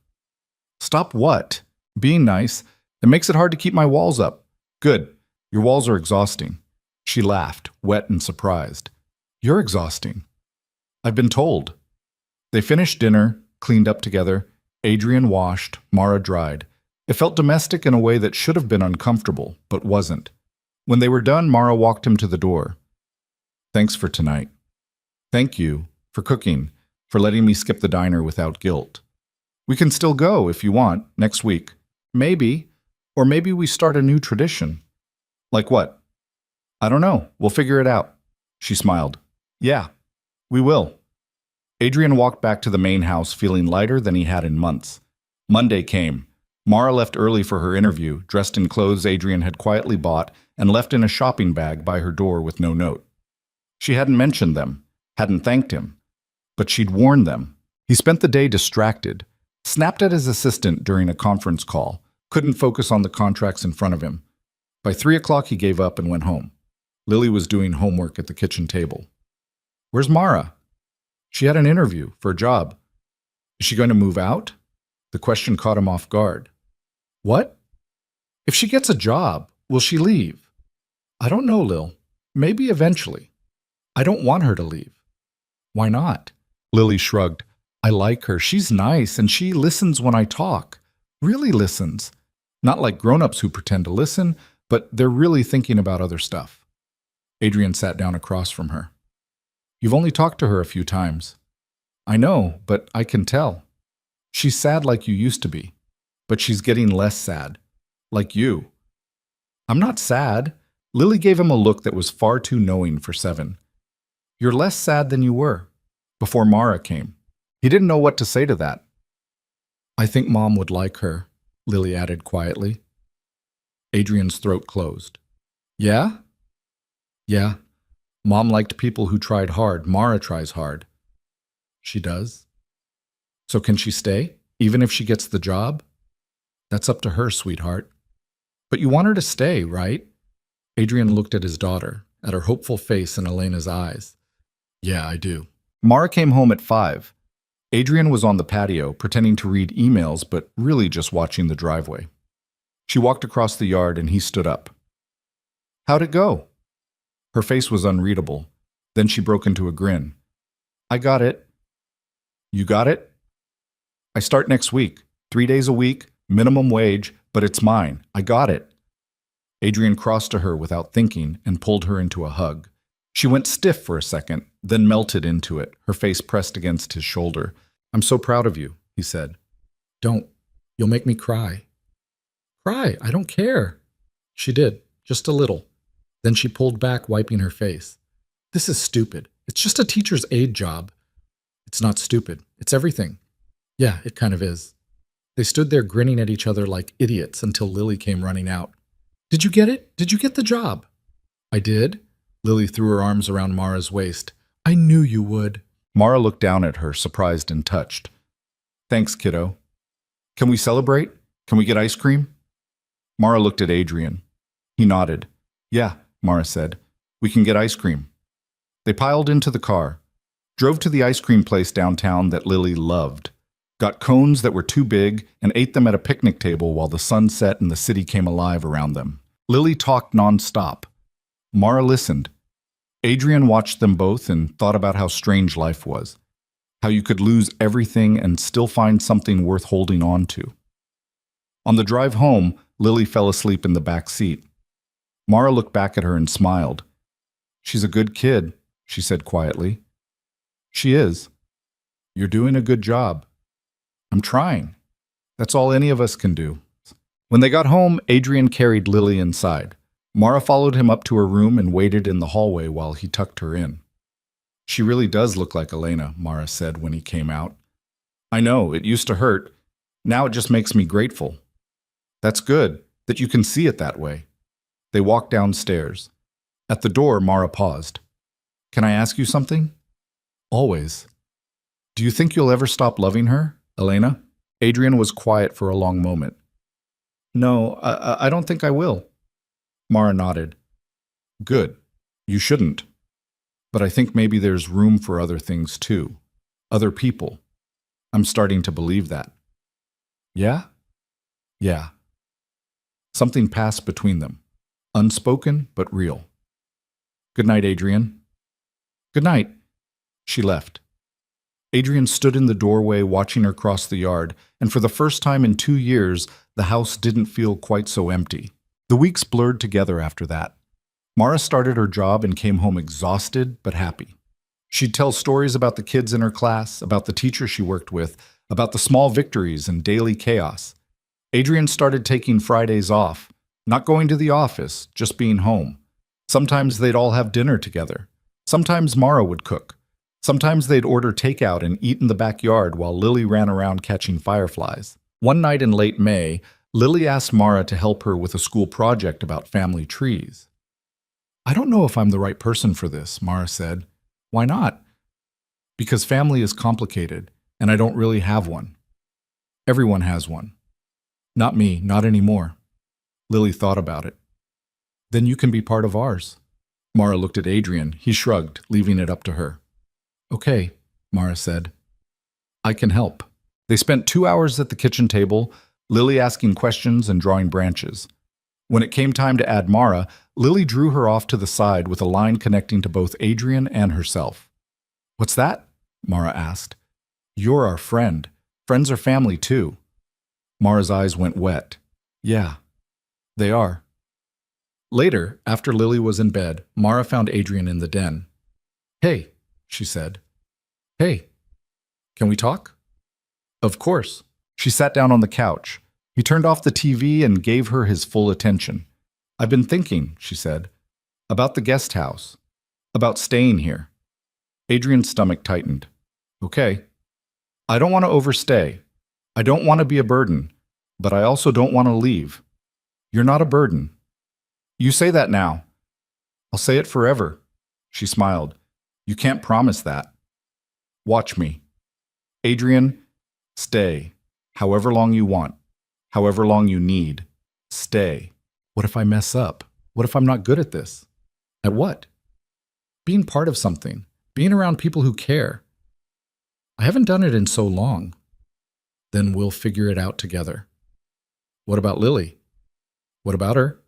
A: Stop what? Being nice. It makes it hard to keep my walls up. Good. Your walls are exhausting. She laughed, wet and surprised. You're exhausting. I've been told. They finished dinner, cleaned up together. Adrian washed, Mara dried. It felt domestic in a way that should have been uncomfortable, but wasn't. When they were done, Mara walked him to the door. Thanks for tonight. Thank you for cooking, for letting me skip the diner without guilt. We can still go if you want, next week. Maybe. Or maybe we start a new tradition. Like what? I don't know. We'll figure it out. She smiled. Yeah, we will. Adrian walked back to the main house feeling lighter than he had in months. Monday came. Mara left early for her interview, dressed in clothes Adrian had quietly bought and left in a shopping bag by her door with no note. She hadn't mentioned them, hadn't thanked him, but she'd warned them. He spent the day distracted, snapped at his assistant during a conference call, couldn't focus on the contracts in front of him. By 3 o'clock, he gave up and went home. Lily was doing homework at the kitchen table. Where's Mara? She had an interview for a job. Is she going to move out? The question caught him off guard. What? If she gets a job, will she leave? I don't know, Lil. Maybe eventually. I don't want her to leave. Why not? Lily shrugged. I like her. She's nice, and she listens when I talk. Really listens. Not like grown-ups who pretend to listen, but they're really thinking about other stuff. Adrian sat down across from her. You've only talked to her a few times. I know, but I can tell. She's sad like you used to be, but she's getting less sad. Like you. I'm not sad. Lily gave him a look that was far too knowing for 7. You're less sad than you were, before Mara came. He didn't know what to say to that. I think Mom would like her, Lily added quietly. Adrian's throat closed. Yeah? Yeah. Mom liked people who tried hard. Mara tries hard. She does? So can she stay, even if she gets the job? That's up to her, sweetheart. But you want her to stay, right? Adrian looked at his daughter, at her hopeful face and Elena's eyes. Yeah, I do. Mara came home at 5. Adrian was on the patio, pretending to read emails, but really just watching the driveway. She walked across the yard and he stood up. How'd it go? Her face was unreadable. Then she broke into a grin. I got it. You got it? I start next week. 3 days a week, minimum wage, but it's mine. I got it. Adrian crossed to her without thinking and pulled her into a hug. She went stiff for a second, then melted into it, her face pressed against his shoulder. I'm so proud of you, he said. Don't. You'll make me cry. Cry? I don't care. She did, just a little. Then she pulled back, wiping her face. This is stupid. It's just a teacher's aide job. It's not stupid. It's everything. Yeah, it kind of is. They stood there grinning at each other like idiots until Lily came running out. Did you get it? Did you get the job? I did. Lily threw her arms around Mara's waist. I knew you would. Mara looked down at her, surprised and touched. Thanks, kiddo. Can we celebrate? Can we get ice cream? Mara looked at Adrian. He nodded. Yeah, Mara said. We can get ice cream. They piled into the car, drove to the ice cream place downtown that Lily loved, got cones that were too big, and ate them at a picnic table while the sun set and the city came alive around them. Lily talked nonstop. Mara listened. Adrian watched them both and thought about how strange life was, how you could lose everything and still find something worth holding on to. On the drive home, Lily fell asleep in the back seat. Mara looked back at her and smiled. She's a good kid, she said quietly. She is. You're doing a good job. I'm trying. That's all any of us can do. When they got home, Adrian carried Lily inside. Mara followed him up to her room and waited in the hallway while he tucked her in. She really does look like Elena, Mara said when he came out. I know, it used to hurt. Now it just makes me grateful. That's good, that you can see it that way. They walked downstairs. At the door, Mara paused. Can I ask you something? Always. Do you think you'll ever stop loving her, Elena? Adrian was quiet for a long moment. No, I don't think I will. Mara nodded. Good. You shouldn't. But I think maybe there's room for other things too. Other people. I'm starting to believe that. Yeah? Yeah. Something passed between them. Unspoken, but real. Good night, Adrian. Good night. She left. Adrian stood in the doorway watching her cross the yard, and for the first time in 2 years, the house didn't feel quite so empty. The weeks blurred together after that. Mara started her job and came home exhausted but happy. She'd tell stories about the kids in her class, about the teacher she worked with, about the small victories and daily chaos. Adrian started taking Fridays off, not going to the office, just being home. Sometimes they'd all have dinner together. Sometimes Mara would cook. Sometimes they'd order takeout and eat in the backyard while Lily ran around catching fireflies. One night in late May, Lily asked Mara to help her with a school project about family trees. I don't know if I'm the right person for this, Mara said. Why not? Because family is complicated, and I don't really have one. Everyone has one. Not me, not anymore. Lily thought about it. Then you can be part of ours. Mara looked at Adrian. He shrugged, leaving it up to her. Okay, Mara said. I can help. They spent 2 hours at the kitchen table, Lily asking questions and drawing branches. When it came time to add Mara, Lily drew her off to the side with a line connecting to both Adrian and herself. What's that? Mara asked. You're our friend. Friends are family, too. Mara's eyes went wet. Yeah, they are. Later, after Lily was in bed, Mara found Adrian in the den. Hey, she said. Hey, can we talk? Of course. She sat down on the couch. He turned off the TV and gave her his full attention. I've been thinking, she said, about the guest house, about staying here. Adrian's stomach tightened. Okay. I don't want to overstay. I don't want to be a burden, but I also don't want to leave. You're not a burden. You say that now. I'll say it forever. She smiled. You can't promise that. Watch me. Adrian, stay. However long you want. However long you need. Stay. What if I mess up? What if I'm not good at this? At what? Being part of something. Being around people who care. I haven't done it in so long. Then we'll figure it out together. What about Lily? What about her?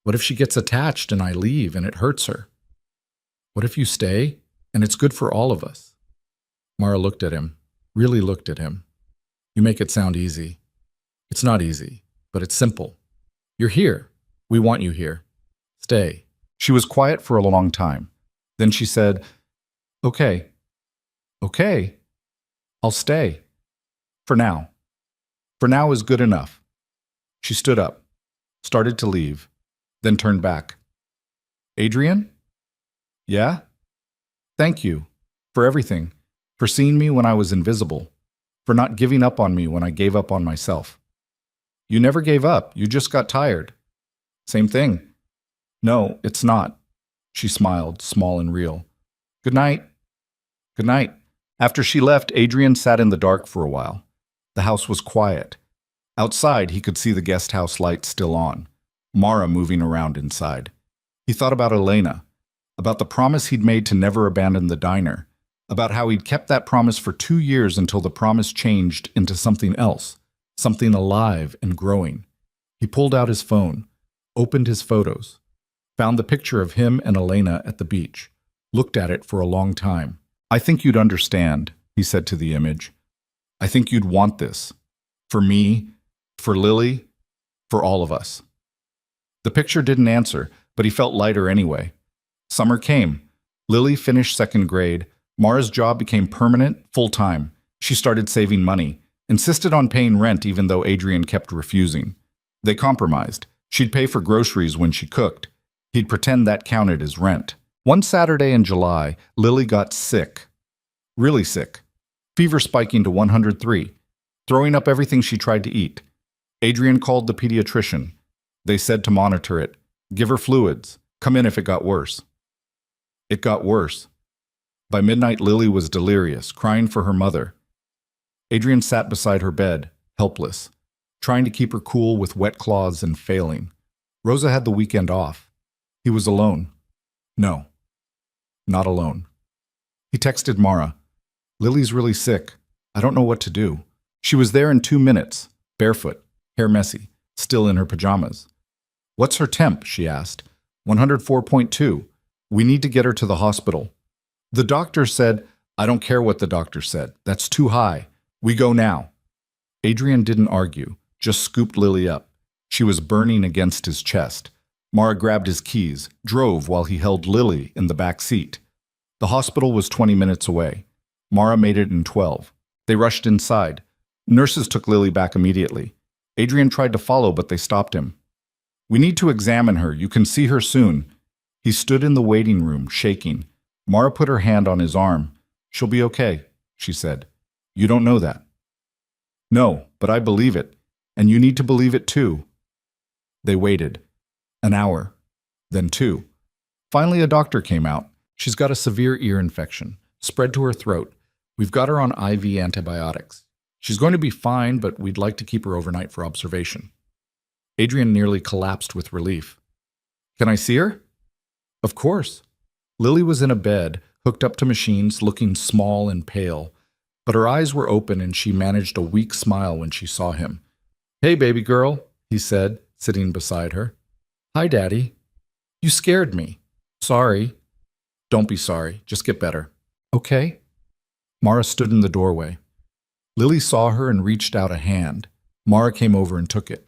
A: What if she gets attached and I leave and it hurts her? What if you stay and it's good for all of us? Mara looked at him, really looked at him. You make it sound easy. It's not easy, but it's simple. You're here. We want you here. Stay. She was quiet for a long time. Then she said, Okay. Okay. I'll stay. For now. For now is good enough. She stood up, started to leave, then turned back. Adrian? Yeah? Thank you. For everything. For seeing me when I was invisible. For not giving up on me when I gave up on myself. You never gave up. You just got tired. Same thing. No, it's not. She smiled, small and real. Good night. Good night. After she left, Adrian sat in the dark for a while. The house was quiet. Outside, he could see the guest house lights still on. Mara moving around inside. He thought about Elena, about the promise he'd made to never abandon the diner, about how he'd kept that promise for 2 years until the promise changed into something else, something alive and growing. He pulled out his phone, opened his photos, found the picture of him and Elena at the beach, looked at it for a long time. I think you'd understand, he said to the image. I think you'd want this. For me, for Lily, for all of us. The picture didn't answer, but he felt lighter anyway. Summer came. Lily finished 2nd grade. Mara's job became permanent, full-time. She started saving money, insisted on paying rent even though Adrian kept refusing. They compromised. She'd pay for groceries when she cooked. He'd pretend that counted as rent. One Saturday in July, Lily got sick. Really sick. Fever spiking to 103. Throwing up everything she tried to eat. Adrian called the pediatrician. They said to monitor it. Give her fluids. Come in if it got worse. It got worse. By midnight, Lily was delirious, crying for her mother. Adrian sat beside her bed, helpless, trying to keep her cool with wet cloths and failing. Rosa had the weekend off. He was alone. No, not alone. He texted Mara. Lily's really sick. I don't know what to do. She was there in 2 minutes, barefoot, hair messy, still in her pajamas. What's her temp? She asked. 104.2. We need to get her to the hospital. The doctor said, I don't care what the doctor said. That's too high. We go now. Adrian didn't argue, just scooped Lily up. She was burning against his chest. Mara grabbed his keys, drove while he held Lily in the back seat. The hospital was 20 minutes away. Mara made it in 12. They rushed inside. Nurses took Lily back immediately. Adrian tried to follow, but they stopped him. We need to examine her. You can see her soon. He stood in the waiting room, shaking. Mara put her hand on his arm. She'll be okay, she said. You don't know that. No, but I believe it. And you need to believe it too. They waited. An hour. Then 2. Finally, a doctor came out. She's got a severe ear infection, spread to her throat. We've got her on IV antibiotics. She's going to be fine, but we'd like to keep her overnight for observation. Adrian nearly collapsed with relief. Can I see her? Of course. Lily was in a bed, hooked up to machines, looking small and pale. But her eyes were open and she managed a weak smile when she saw him. Hey, baby girl, he said, sitting beside her. Hi, Daddy. You scared me. Sorry. Don't be sorry. Just get better. Okay? Mara stood in the doorway. Lily saw her and reached out a hand. Mara came over and took it.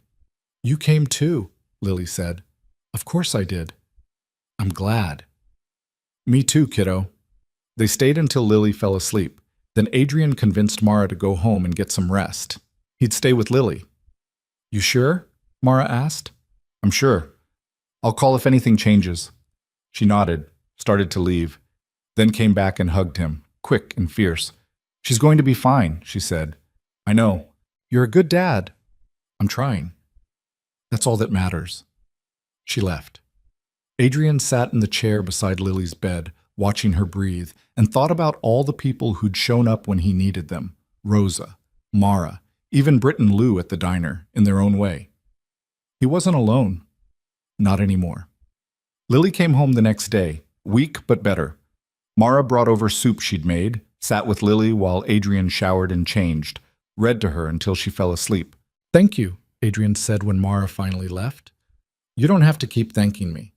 A: "You came too," Lily said. "Of course I did." "I'm glad." "Me too, kiddo." They stayed until Lily fell asleep. Then Adrian convinced Mara to go home and get some rest. He'd stay with Lily. "You sure?" Mara asked. "I'm sure. I'll call if anything changes." She nodded, started to leave, then came back and hugged him, quick and fierce. "She's going to be fine," she said. "I know. You're a good dad." "I'm trying. That's all that matters." She left. Adrian sat in the chair beside Lily's bed, watching her breathe, and thought about all the people who'd shown up when he needed them. Rosa, Mara, even Britt and Lou at the diner, in their own way. He wasn't alone. Not anymore. Lily came home the next day, weak but better. Mara brought over soup she'd made, sat with Lily while Adrian showered and changed, read to her until she fell asleep. "Thank you," Adrian said when Mara finally left. "You don't have to keep thanking me."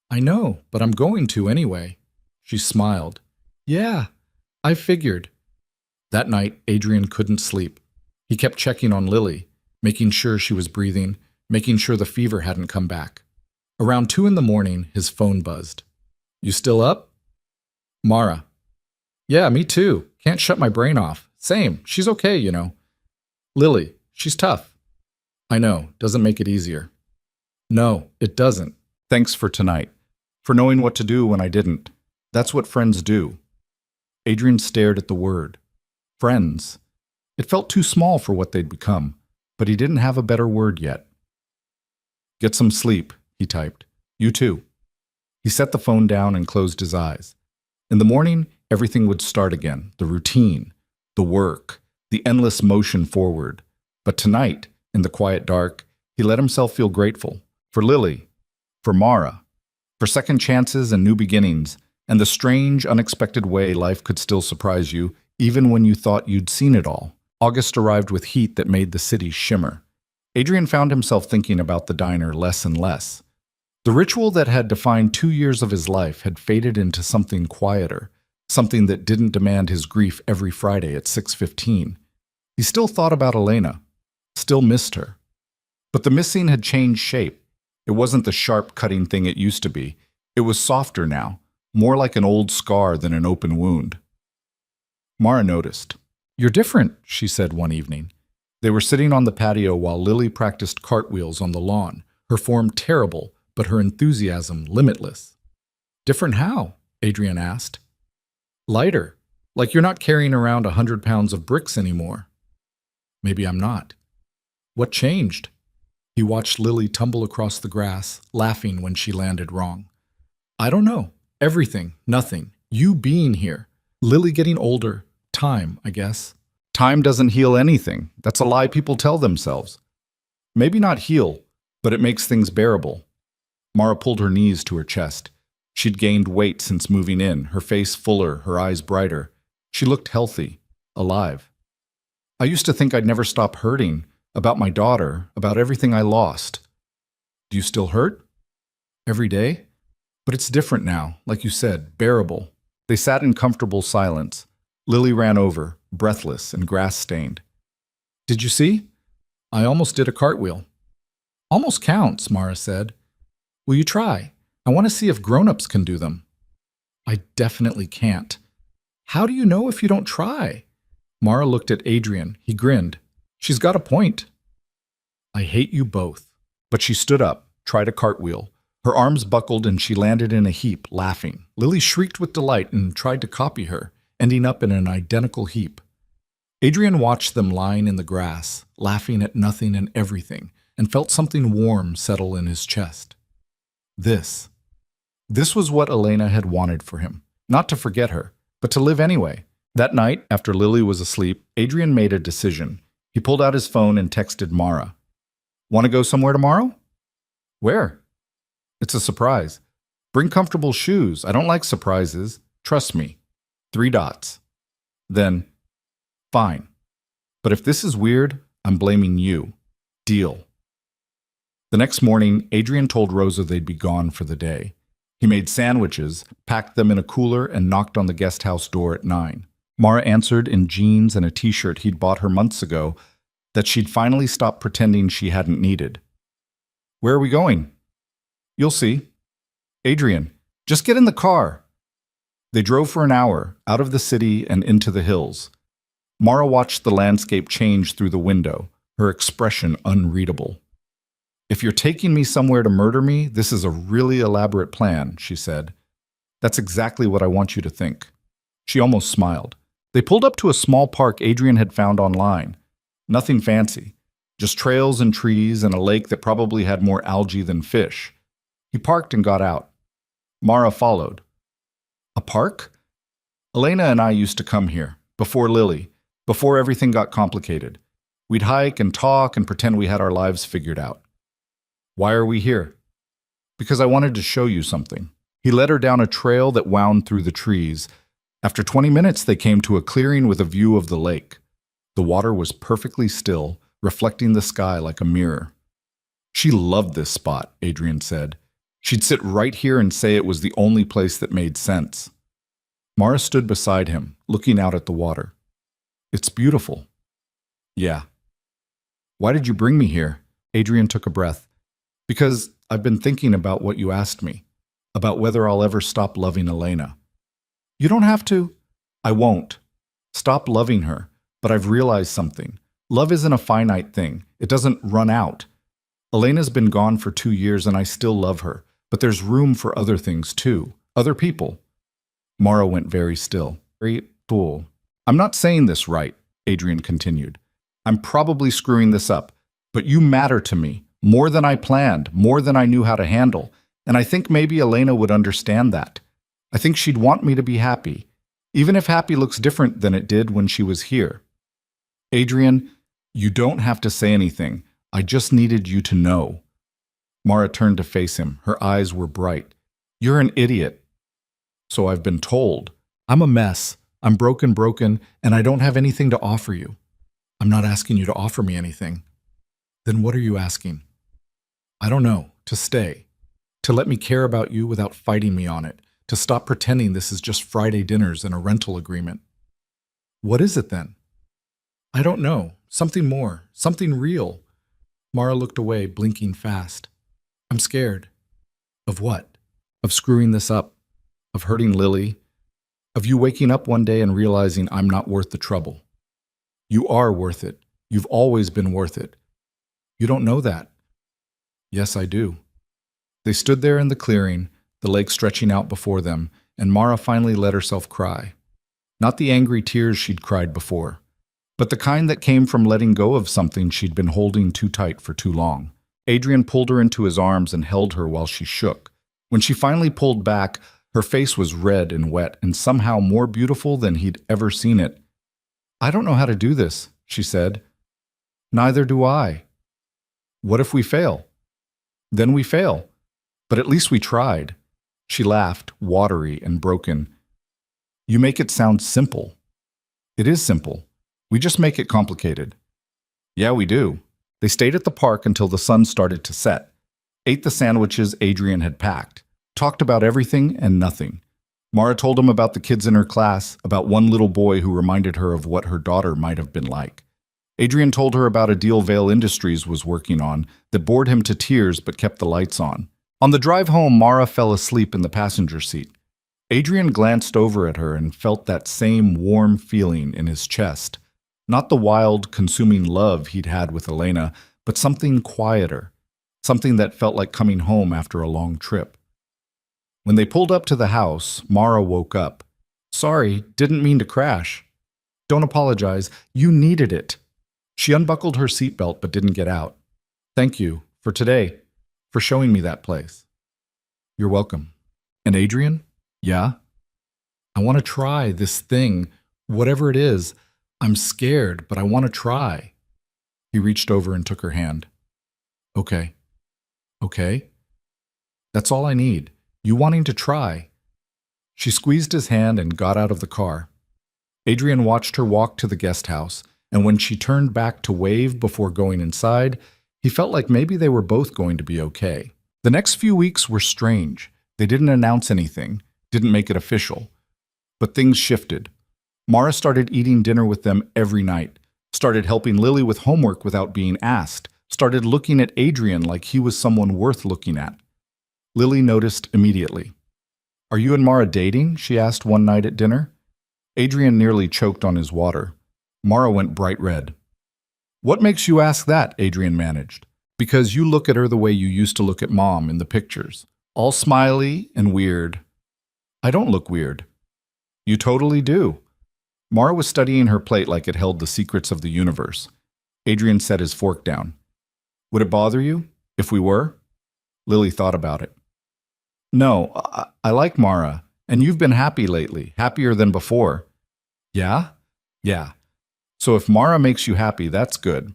A: "I know, but I'm going to anyway." She smiled. "Yeah, I figured." That night, Adrian couldn't sleep. He kept checking on Lily, making sure she was breathing, making sure the fever hadn't come back. Around 2 in the morning, his phone buzzed. "You still up?" "Mara." "Yeah, me too. Can't shut my brain off. Same. She's okay, you know." "Lily, she's tough." "I know. Doesn't make it easier." "No, it doesn't. Thanks for tonight. For knowing what to do when I didn't. That's what friends do." Adrian stared at the word. Friends. It felt too small for what they'd become, but he didn't have a better word yet. "Get some sleep," he typed. "You too." He set the phone down and closed his eyes. In the morning, everything would start again, the routine, the work, the endless motion forward. But tonight, in the quiet dark, he let himself feel grateful. For Lily, for Mara, for second chances and new beginnings, and the strange, unexpected way life could still surprise you, even when you thought you'd seen it all. August arrived with heat that made the city shimmer. Adrian found himself thinking about the diner less and less. The ritual that had defined 2 years of his life had faded into something quieter, something that didn't demand his grief every Friday at 6:15. He still thought about Elena, still missed her. But the missing had changed shape. It wasn't the sharp, cutting thing it used to be. It was softer now, more like an old scar than an open wound. Mara noticed. "You're different," she said one evening. They were sitting on the patio while Lily practiced cartwheels on the lawn, her form terrible, but her enthusiasm limitless. "Different how?" Adrian asked. "Lighter, like you're not carrying around 100 pounds of bricks anymore." "Maybe I'm not." "What changed?" He watched Lily tumble across the grass, laughing when she landed wrong. "I don't know. Everything, nothing. You being here. Lily getting older. Time, I guess." "Time doesn't heal anything. That's a lie people tell themselves." "Maybe not heal, but it makes things bearable." Mara pulled her knees to her chest. She'd gained weight since moving in, her face fuller, her eyes brighter. She looked healthy, alive. "I used to think I'd never stop hurting, about my daughter, about everything I lost." "Do you still hurt?" "Every day? But it's different now, like you said, bearable." They sat in comfortable silence. Lily ran over, breathless and grass-stained. "Did you see? I almost did a cartwheel." "Almost counts," Mara said. "Will you try? I want to see if grown-ups can do them." "I definitely can't." "How do you know if you don't try?" Mara looked at Adrian. He grinned. "She's got a point." "I hate you both." But she stood up, tried a cartwheel. Her arms buckled and she landed in a heap, laughing. Lily shrieked with delight and tried to copy her, ending up in an identical heap. Adrian watched them lying in the grass, laughing at nothing and everything, and felt something warm settle in his chest. This was what Elena had wanted for him. Not to forget her, but to live anyway. That night, after Lily was asleep, Adrian made a decision. He pulled out his phone and texted Mara. "Want to go somewhere tomorrow?" "Where?" "It's a surprise. Bring comfortable shoes. I don't like surprises. Trust me. 3 dots. Then, fine. But if this is weird, I'm blaming you. Deal." The next morning, Adrian told Rosa they'd be gone for the day. He made sandwiches, packed them in a cooler, and knocked on the guest house door at 9. Mara answered in jeans and a t-shirt he'd bought her months ago that she'd finally stopped pretending she hadn't needed. Where are we going? You'll see. Adrian, just get in the car. They drove for an hour, out of the city and into the hills. Mara watched the landscape change through the window, her expression unreadable. If you're taking me somewhere to murder me, this is a really elaborate plan, she said. That's exactly what I want you to think. She almost smiled. They pulled up to a small park Adrian had found online. Nothing fancy, just trails and trees and a lake that probably had more algae than fish. He parked and got out. Mara followed. A park? Elena and I used to come here, before Lily, before everything got complicated. We'd hike and talk and pretend we had our lives figured out. Why are we here? Because I wanted to show you something. He led her down a trail that wound through the trees. After 20 minutes, they came to a clearing with a view of the lake. The water was perfectly still, reflecting the sky like a mirror. She loved this spot, Adrian said. She'd sit right here and say it was the only place that made sense. Mara stood beside him, looking out at the water. It's beautiful. Yeah. Why did you bring me here? Adrian took a breath. Because I've been thinking about what you asked me, about whether I'll ever stop loving Elena. You don't have to. I won't. Stop loving her, but I've realized something. Love isn't a finite thing. It doesn't run out. Elena's been gone for 2 years and I still love her, but there's room for other things too, other people. Mara went very still. Very full. I'm not saying this right, Adrian continued. I'm probably screwing this up, but you matter to me. More than I planned, more than I knew how to handle, and I think maybe Elena would understand that. I think she'd want me to be happy, even if happy looks different than it did when she was here. Adrian, you don't have to say anything. I just needed you to know. Mara turned to face him. Her eyes were bright. You're an idiot. So I've been told. I'm a mess. I'm broken, and I don't have anything to offer you. I'm not asking you to offer me anything. Then what are you asking? I don't know. To stay. To let me care about you without fighting me on it. To stop pretending this is just Friday dinners and a rental agreement. What is it then? I don't know. Something more. Something real. Mara looked away, blinking fast. I'm scared. Of what? Of screwing this up. Of hurting Lily. Of you waking up one day and realizing I'm not worth the trouble. You are worth it. You've always been worth it. You don't know that. Yes, I do. They stood there in the clearing, the lake stretching out before them, and Mara finally let herself cry. Not the angry tears she'd cried before, but the kind that came from letting go of something she'd been holding too tight for too long. Adrian pulled her into his arms and held her while she shook. When she finally pulled back, her face was red and wet and somehow more beautiful than he'd ever seen it. I don't know how to do this, she said. Neither do I. What if we fail? Then we fail. But at least we tried. She laughed, watery and broken. You make it sound simple. It is simple. We just make it complicated. Yeah, we do. They stayed at the park until the sun started to set, ate the sandwiches Adrian had packed, talked about everything and nothing. Mara told him about the kids in her class, about one little boy who reminded her of what her daughter might have been like. Adrian told her about a deal Vale Industries was working on that bored him to tears but kept the lights on. On the drive home, Mara fell asleep in the passenger seat. Adrian glanced over at her and felt that same warm feeling in his chest. Not the wild, consuming love he'd had with Elena, but something quieter, something that felt like coming home after a long trip. When they pulled up to the house, Mara woke up. Sorry, didn't mean to crash. Don't apologize, you needed it. She unbuckled her seatbelt but didn't get out. Thank you, for today, for showing me that place. You're welcome. And Adrian? Yeah? I want to try this thing, whatever it is. I'm scared, but I want to try. He reached over and took her hand. Okay. Okay? That's all I need. You wanting to try. She squeezed his hand and got out of the car. Adrian watched her walk to the guest house, and when she turned back to wave before going inside, he felt like maybe they were both going to be okay. The next few weeks were strange. They didn't announce anything, didn't make it official. But things shifted. Mara started eating dinner with them every night, started helping Lily with homework without being asked, started looking at Adrian like he was someone worth looking at. Lily noticed immediately. "Are you and Mara dating?" she asked one night at dinner. Adrian nearly choked on his water. Mara went bright red. "What makes you ask that?" Adrian managed. "Because you look at her the way you used to look at Mom in the pictures. All smiley and weird." "I don't look weird." "You totally do." Mara was studying her plate like it held the secrets of the universe. Adrian set his fork down. "Would it bother you if we were?" Lily thought about it. "No, I like Mara, and you've been happy lately, happier than before." "Yeah?" "Yeah. So if Mara makes you happy, that's good."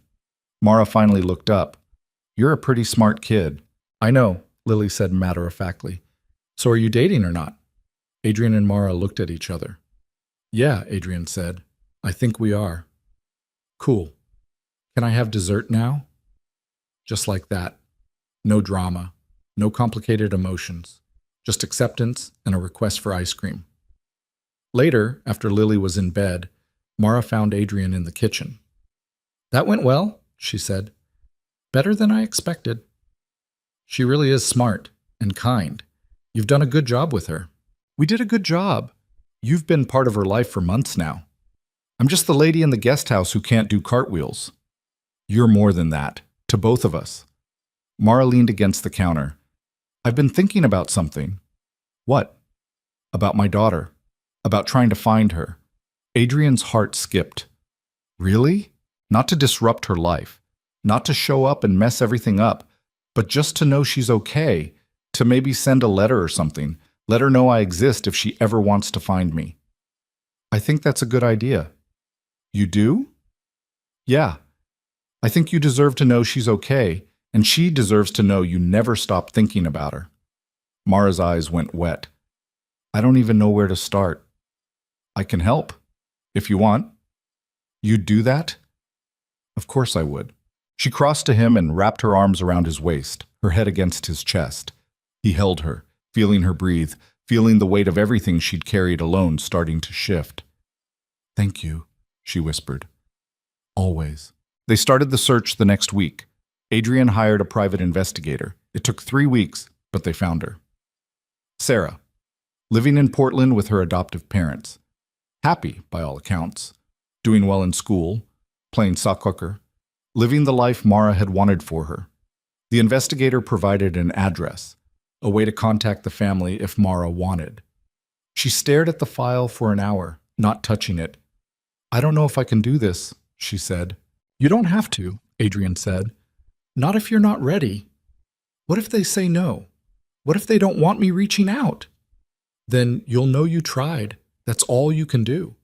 A: Mara finally looked up. "You're a pretty smart kid." "I know," Lily said matter-of-factly. "So are you dating or not?" Adrian and Mara looked at each other. "Yeah," Adrian said. "I think we are." "Cool. Can I have dessert now?" Just like that. No drama. No complicated emotions. Just acceptance and a request for ice cream. Later, after Lily was in bed, Mara found Adrian in the kitchen. "That went well," she said. "Better than I expected." "She really is smart and kind. You've done a good job with her." "We did a good job. You've been part of her life for months now. I'm just the lady in the guest house who can't do cartwheels." "You're more than that, to both of us." Mara leaned against the counter. "I've been thinking about something." "What?" "About my daughter. About trying to find her." Adrian's heart skipped. "Really? Not to disrupt her life. Not to show up and mess everything up, but just to know she's okay, to maybe send a letter or something. Let her know I exist if she ever wants to find me." "I think that's a good idea." "You do?" "Yeah. I think you deserve to know she's okay, and she deserves to know you never stop thinking about her." Mara's eyes went wet. "I don't even know where to start." "I can help, if you want." "You'd do that?" "Of course I would." She crossed to him and wrapped her arms around his waist, her head against his chest. He held her, feeling her breathe, feeling the weight of everything she'd carried alone starting to shift. "Thank you," she whispered. "Always." They started the search the next week. Adrian hired a private investigator. It took 3 weeks, but they found her. Sarah, living in Portland with her adoptive parents. Happy, by all accounts. Doing well in school, playing soccer, living the life Mara had wanted for her. The investigator provided an address, a way to contact the family if Mara wanted. She stared at the file for an hour, not touching it. "I don't know if I can do this," she said. "You don't have to," Adrian said. "Not if you're not ready. What if they say no? What if they don't want me reaching out?" "Then you'll know you tried. That's all you can do."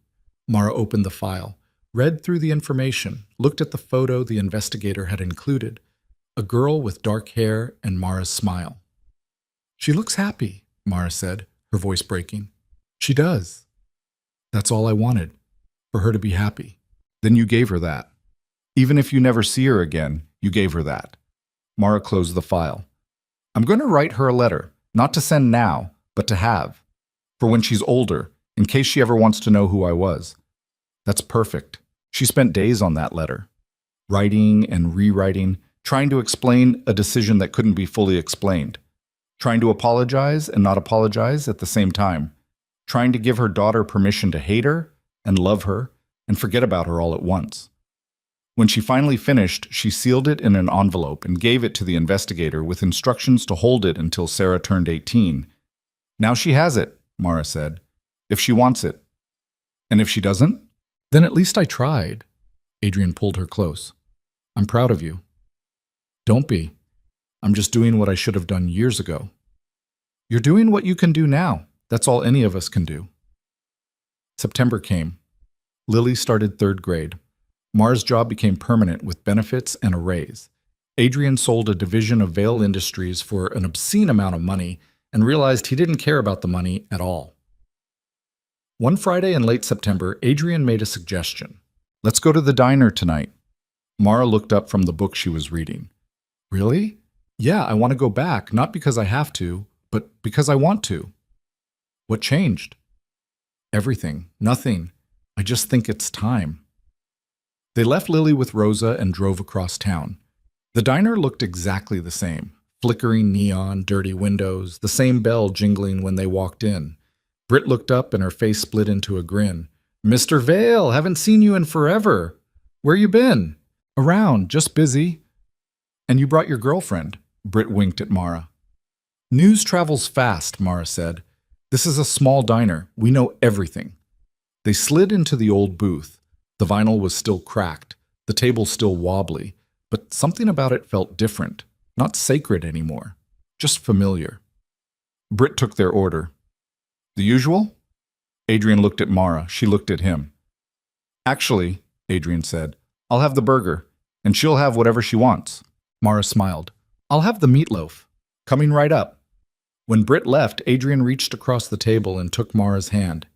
A: Mara opened the file, read through the information, looked at the photo the investigator had included, a girl with dark hair and Mara's smile. "She looks happy," Mara said, her voice breaking. "She does." "That's all I wanted, for her to be happy." "Then you gave her that. Even if you never see her again, you gave her that." Mara closed the file. "I'm going to write her a letter, not to send now, but to have. For when she's older, in case she ever wants to know who I was." That's perfect. She spent days on that letter, writing and rewriting, trying to explain a decision that couldn't be fully explained, trying to apologize and not apologize at the same time, trying to give her daughter permission to hate her and love her and forget about her all at once. When she finally finished, she sealed it in an envelope and gave it to the investigator with instructions to hold it until Sarah turned 18. "Now she has it," Mara said, "if she wants it. And if she doesn't, then at least I tried." Adrian pulled her close. "I'm proud of you." "Don't be. I'm just doing what I should have done years ago." "You're doing what you can do now. That's all any of us can do." September came. Lily started 3rd grade. Mara's job became permanent with benefits and a raise. Adrian sold a division of Vail Industries for an obscene amount of money and realized he didn't care about the money at all. One Friday in late September, Adrian made a suggestion. "Let's go to the diner tonight." Mara looked up from the book she was reading. "Really?" "Yeah, I want to go back, not because I have to, but because I want to." "What changed?" "Everything. Nothing. I just think it's time. They left Lily with Rosa and drove across town. The diner looked exactly the same. Flickering neon, dirty windows, the same bell jingling when they walked in. Britt looked up and her face split into a grin. "Mr. Vale, haven't seen you in forever. Where you been?" "Around, just busy." "And you brought your girlfriend." Britt winked at Mara. "News travels fast," Mara said. "This is a small diner. We know everything." They slid into the old booth. The vinyl was still cracked, the table still wobbly, but something about it felt different, not sacred anymore, just familiar. Britt took their order. "The usual?" Adrian looked at Mara. She looked at him. "Actually," Adrian said, "I'll have the burger, and she'll have whatever she wants." Mara smiled. "I'll have the meatloaf. Coming right up." When Britt left, Adrian reached across the table and took Mara's hand.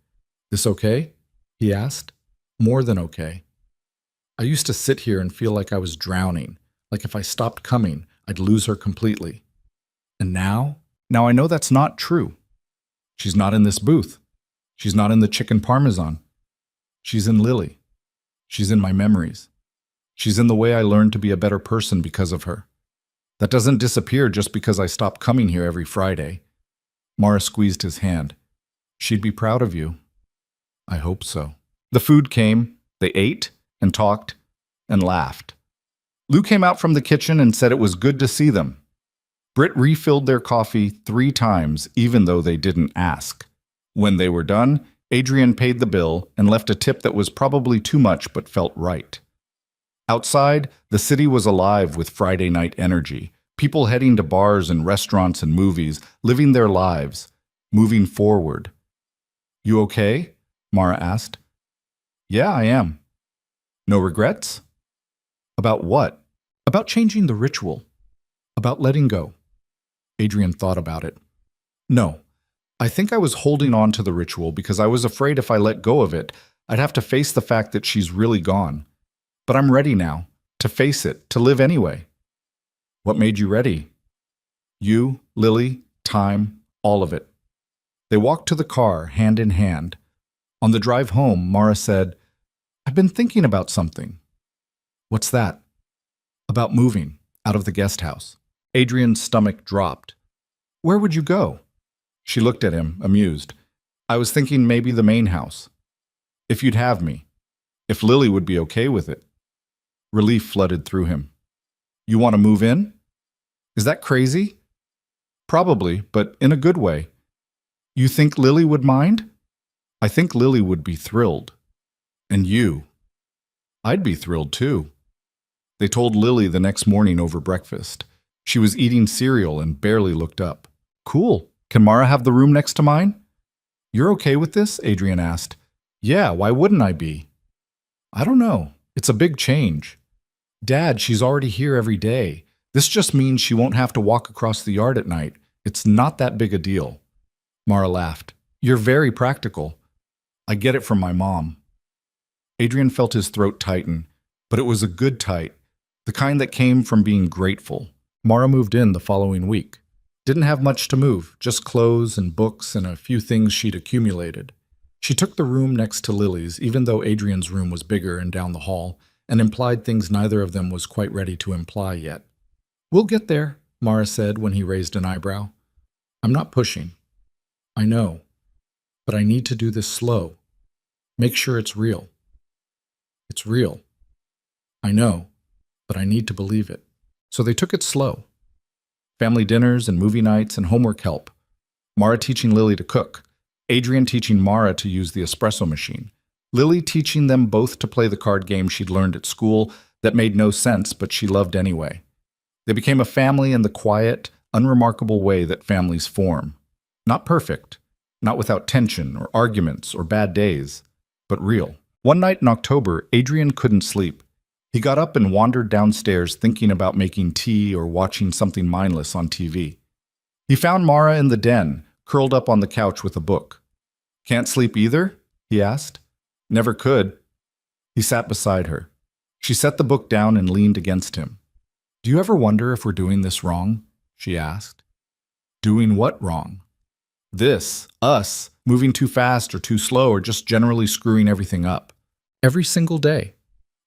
A: "This okay?" he asked. "More than okay. I used to sit here and feel like I was drowning, like if I stopped coming, I'd lose her completely. And now I know that's not true. She's not in this booth. She's not in the chicken parmesan. She's in Lily. She's in my memories. She's in the way I learned to be a better person because of her. That doesn't disappear just because I stop coming here every Friday." Mara squeezed his hand. "She'd be proud of you." "I hope so." The food came. They ate and talked and laughed. Lou came out from the kitchen and said it was good to see them. Britt refilled their coffee 3 times, even though they didn't ask. When they were done, Adrian paid the bill and left a tip that was probably too much but felt right. Outside, the city was alive with Friday night energy. People heading to bars and restaurants and movies, living their lives, moving forward. "You okay?" Mara asked. "Yeah, I am." "No regrets?" "About what?" "About changing the ritual. About letting go." Adrian thought about it. "No. I think I was holding on to the ritual because I was afraid if I let go of it, I'd have to face the fact that she's really gone. But I'm ready now, to face it, to live anyway." "What made you ready?" "You, Lily, time, all of it." They walked to the car, hand in hand. On the drive home, Mara said, "I've been thinking about something." "What's that?" "About moving, out of the guest house." Adrian's stomach dropped. "Where would you go?" She looked at him, amused. "I was thinking maybe the main house. If you'd have me. If Lily would be okay with it." Relief flooded through him. "You want to move in?" "Is that crazy?" "Probably, but in a good way." "You think Lily would mind?" "I think Lily would be thrilled." "And you?" "I'd be thrilled too." They told Lily the next morning over breakfast. She was eating cereal and barely looked up. "Cool. Can Mara have the room next to mine?" "You're okay with this?" Adrian asked. "Yeah, why wouldn't I be?" "I don't know. It's a big change." "Dad, she's already here every day. This just means she won't have to walk across the yard at night. It's not that big a deal." Mara laughed. "You're very practical." "I get it from my mom." Adrian felt his throat tighten, but it was a good tight, the kind that came from being grateful. Mara moved in the following week. Didn't have much to move, just clothes and books and a few things she'd accumulated. She took the room next to Lily's, even though Adrian's room was bigger and down the hall, and implied things neither of them was quite ready to imply yet. "We'll get there," Mara said when he raised an eyebrow. "I'm not pushing." "I know, but I need to do this slow. Make sure it's real." "It's real." "I know, but I need to believe it." So they took it slow. Family dinners and movie nights and homework help. Mara teaching Lily to cook. Adrian teaching Mara to use the espresso machine. Lily teaching them both to play the card game she'd learned at school that made no sense, but she loved anyway. They became a family in the quiet, unremarkable way that families form. Not perfect, not without tension or arguments or bad days, but real. One night in October, Adrian couldn't sleep. He got up and wandered downstairs thinking about making tea or watching something mindless on TV. He found Mara in the den, curled up on the couch with a book. "Can't sleep either?" he asked. "Never could." He sat beside her. She set the book down and leaned against him. "Do you ever wonder if we're doing this wrong?" she asked. "Doing what wrong?" Us, moving too fast or too slow or just generally screwing everything up. Every single day.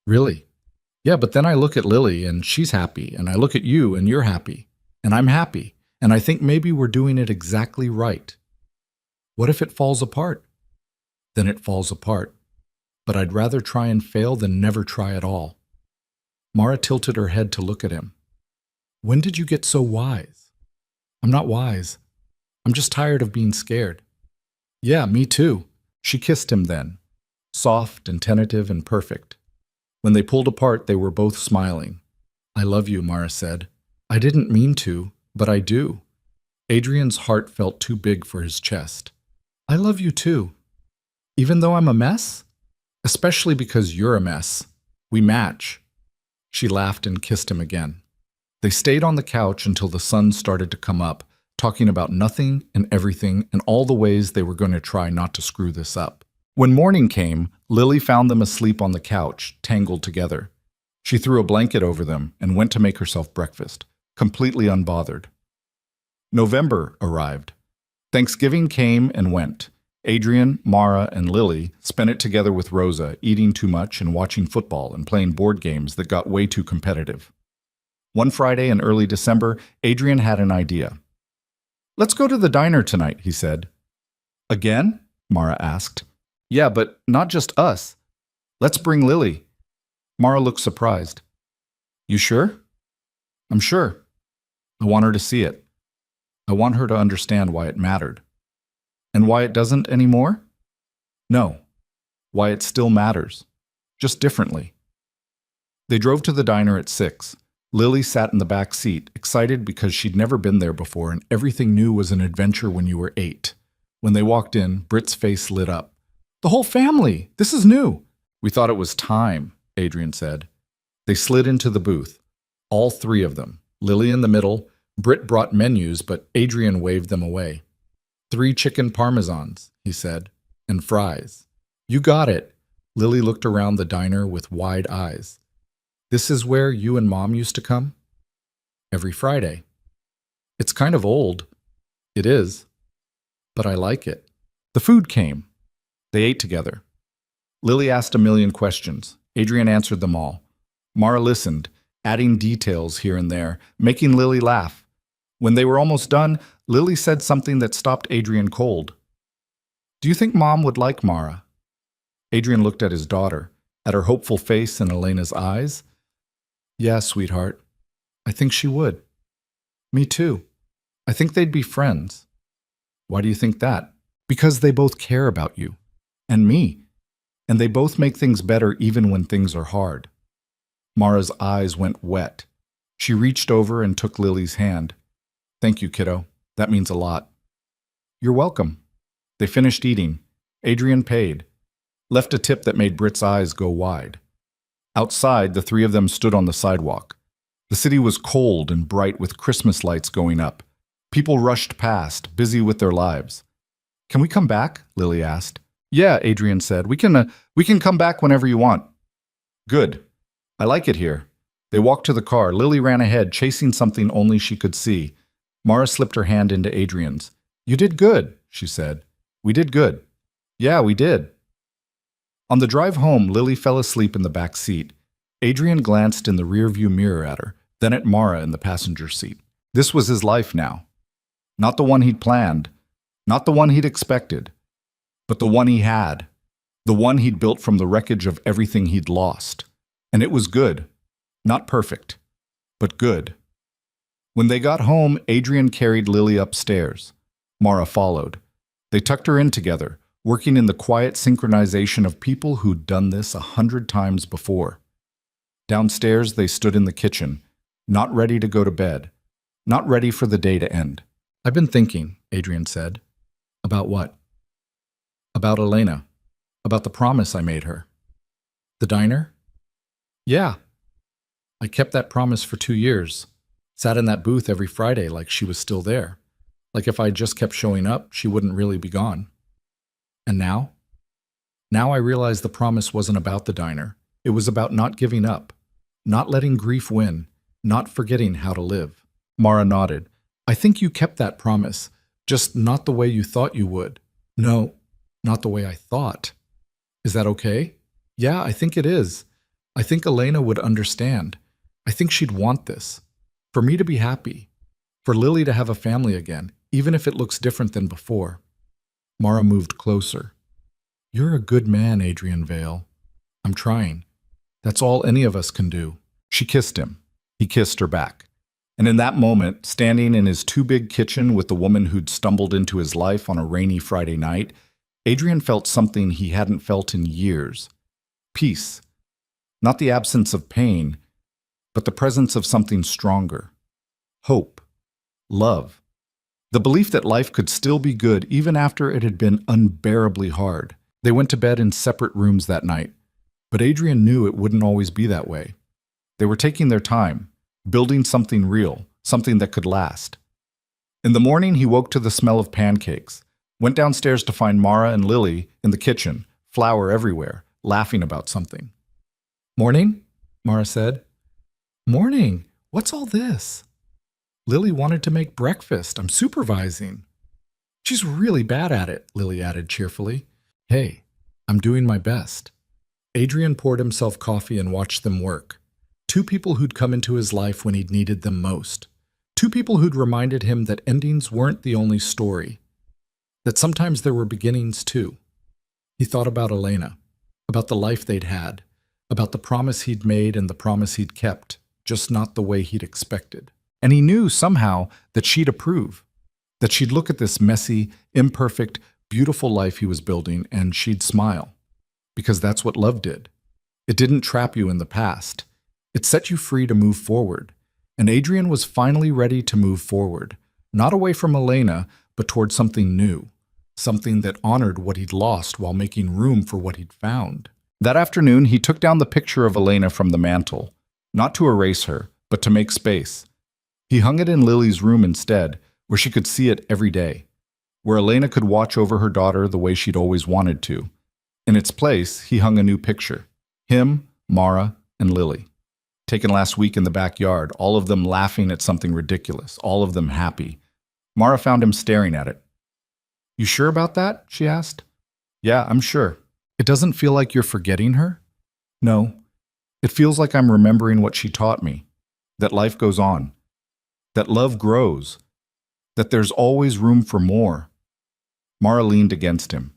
A: Really? Yeah, but then I look at Lily and she's happy, and I look at you and you're happy, and I'm happy, and I think maybe we're doing it exactly right. What if it falls apart? Then it falls apart. But I'd rather try and fail than never try at all. Mara tilted her head to look at him. When did you get so wise? I'm not wise. I'm just tired of being scared. Yeah, me too. She kissed him then, soft and tentative and perfect. When they pulled apart, they were both smiling. I love you, Mara said. I didn't mean to, but I do. Adrian's heart felt too big for his chest. I love you too. Even though I'm a mess? Especially because you're a mess. We match. She laughed and kissed him again. They stayed on the couch until the sun started to come up, talking about nothing and everything and all the ways they were going to try not to screw this up. When morning came, Lily found them asleep on the couch, tangled together. She threw a blanket over them and went to make herself breakfast, completely unbothered. November arrived. Thanksgiving came and went. Adrian, Mara, and Lily spent it together with Rosa, eating too much and watching football and playing board games that got way too competitive. One Friday in early December, Adrian had an idea. Let's go to the diner tonight, he said. Again? Mara asked. Yeah, but not just us. Let's bring Lily. Mara looked surprised. You sure? I'm sure. I want her to see it. I want her to understand why it mattered. And why it doesn't anymore? No. Why it still matters. Just differently. They drove to the diner at 6. Lily sat in the back seat, excited because she'd never been there before and everything new was an adventure when you were 8. When they walked in, Britt's face lit up. The whole family! This is new! We thought it was time, Adrian said. They slid into the booth. All 3 of them. Lily in the middle. Britt brought menus, but Adrian waved them away. 3 chicken parmesans, he said, and fries. You got it. Lily looked around the diner with wide eyes. This is where you and Mom used to come? Every Friday. It's kind of old. It is. But I like it. The food came. They ate together. Lily asked a million questions. Adrian answered them all. Mara listened, adding details here and there, making Lily laugh. When they were almost done, Lily said something that stopped Adrian cold. Do you think Mom would like Mara? Adrian looked at his daughter, at her hopeful face and Elena's eyes. Yeah, sweetheart. I think she would. Me too. I think they'd be friends. Why do you think that? Because they both care about you. And me. And they both make things better even when things are hard. Mara's eyes went wet. She reached over and took Lily's hand. Thank you, kiddo. That means a lot. You're welcome. They finished eating. Adrian paid. Left a tip that made Britt's eyes go wide. Outside, the 3 of them stood on the sidewalk. The city was cold and bright with Christmas lights going up. People rushed past, busy with their lives. Can we come back? Lily asked. Yeah, Adrian said. We can come back whenever you want. Good. I like it here. They walked to the car. Lily ran ahead, chasing something only she could see. Mara slipped her hand into Adrian's. You did good, she said. We did good. Yeah, we did. On the drive home, Lily fell asleep in the back seat. Adrian glanced in the rearview mirror at her, then at Mara in the passenger seat. This was his life now. Not the one he'd planned, not the one he'd expected, but the one he had, the one he'd built from the wreckage of everything he'd lost. And it was good. Not perfect, but good. When they got home, Adrian carried Lily upstairs. Mara followed. They tucked her in together, working in the quiet synchronization of people who'd done this 100 times before. Downstairs, they stood in the kitchen, not ready to go to bed, not ready for the day to end. I've been thinking, Adrian said. About what? About Elena. About the promise I made her. The diner? Yeah. I kept that promise for 2 years. Sat in that booth every Friday like she was still there. Like if I just kept showing up, she wouldn't really be gone. And now? Now I realize the promise wasn't about the diner. It was about not giving up, not letting grief win, not forgetting how to live. Mara nodded. I think you kept that promise, Just not the way you thought you would. No, not the way I thought. Is that okay? Yeah, I think it is. I think Elena would understand. I think she'd want this. For me to be happy. For Lily to have a family again, even if it looks different than before. Mara moved closer. You're a good man, Adrian Vale. I'm trying. That's all any of us can do. She kissed him. He kissed her back. And in that moment, standing in his too-big kitchen with the woman who'd stumbled into his life on a rainy Friday night, Adrian felt something he hadn't felt in years. Peace. Not the absence of pain, but the presence of something stronger. Hope. Love. The belief that life could still be good even after it had been unbearably hard. They went to bed in separate rooms that night, but Adrian knew it wouldn't always be that way. They were taking their time, building something real, something that could last. In the morning, he woke to the smell of pancakes, went downstairs to find Mara and Lily in the kitchen, flour everywhere, laughing about something. Morning, Mara said. Morning, what's all this? Lily wanted to make breakfast. I'm supervising. She's really bad at it, Lily added cheerfully. Hey, I'm doing my best. Adrian poured himself coffee and watched them work. Two people who'd come into his life when he'd needed them most. Two people who'd reminded him that endings weren't the only story, that sometimes there were beginnings too. He thought about Elena, about the life they'd had, about the promise he'd made and the promise he'd kept, just not the way he'd expected. And he knew somehow that she'd approve, that she'd look at this messy, imperfect, beautiful life he was building and she'd smile. Because that's what love did. It didn't trap you in the past. It set you free to move forward. And Adrian was finally ready to move forward, not away from Elena, but toward something new, something that honored what he'd lost while making room for what he'd found. That afternoon, he took down the picture of Elena from the mantel, not to erase her, but to make space. He hung it in Lily's room instead, where she could see it every day, where Elena could watch over her daughter the way she'd always wanted to. In its place, he hung a new picture. Him, Mara, and Lily. Taken last week in the backyard, all of them laughing at something ridiculous, all of them happy. Mara found him staring at it. You sure about that? She asked. Yeah, I'm sure. It doesn't feel like you're forgetting her? No. It feels like I'm remembering what she taught me. That life goes on. That love grows. That there's always room for more. Mara leaned against him.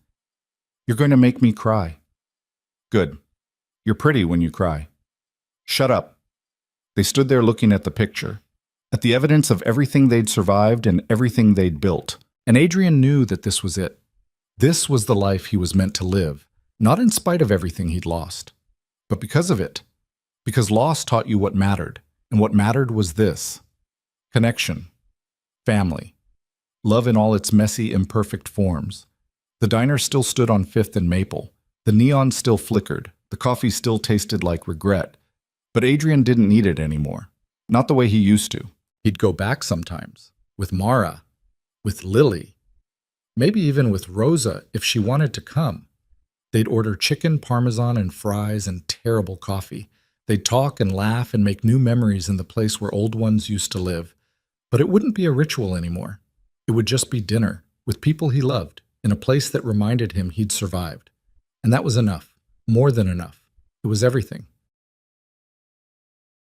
A: You're going to make me cry. Good. You're pretty when you cry. Shut up. They stood there looking at the picture, at the evidence of everything they'd survived and everything they'd built. And Adrian knew that this was it. This was the life he was meant to live, not in spite of everything he'd lost, but because of it. Because loss taught you what mattered, and what mattered was this. Connection. Family. Love in all its messy, imperfect forms. The diner still stood on 5th and Maple. The neon still flickered. The coffee still tasted like regret. But Adrian didn't need it anymore. Not the way he used to. He'd go back sometimes. With Mara. With Lily. Maybe even with Rosa if she wanted to come. They'd order chicken, parmesan, and fries and terrible coffee. They'd talk and laugh and make new memories in the place where old ones used to live. But it wouldn't be a ritual anymore. It would just be dinner with people he loved in a place that reminded him he'd survived. And that was enough. More than enough. It was everything.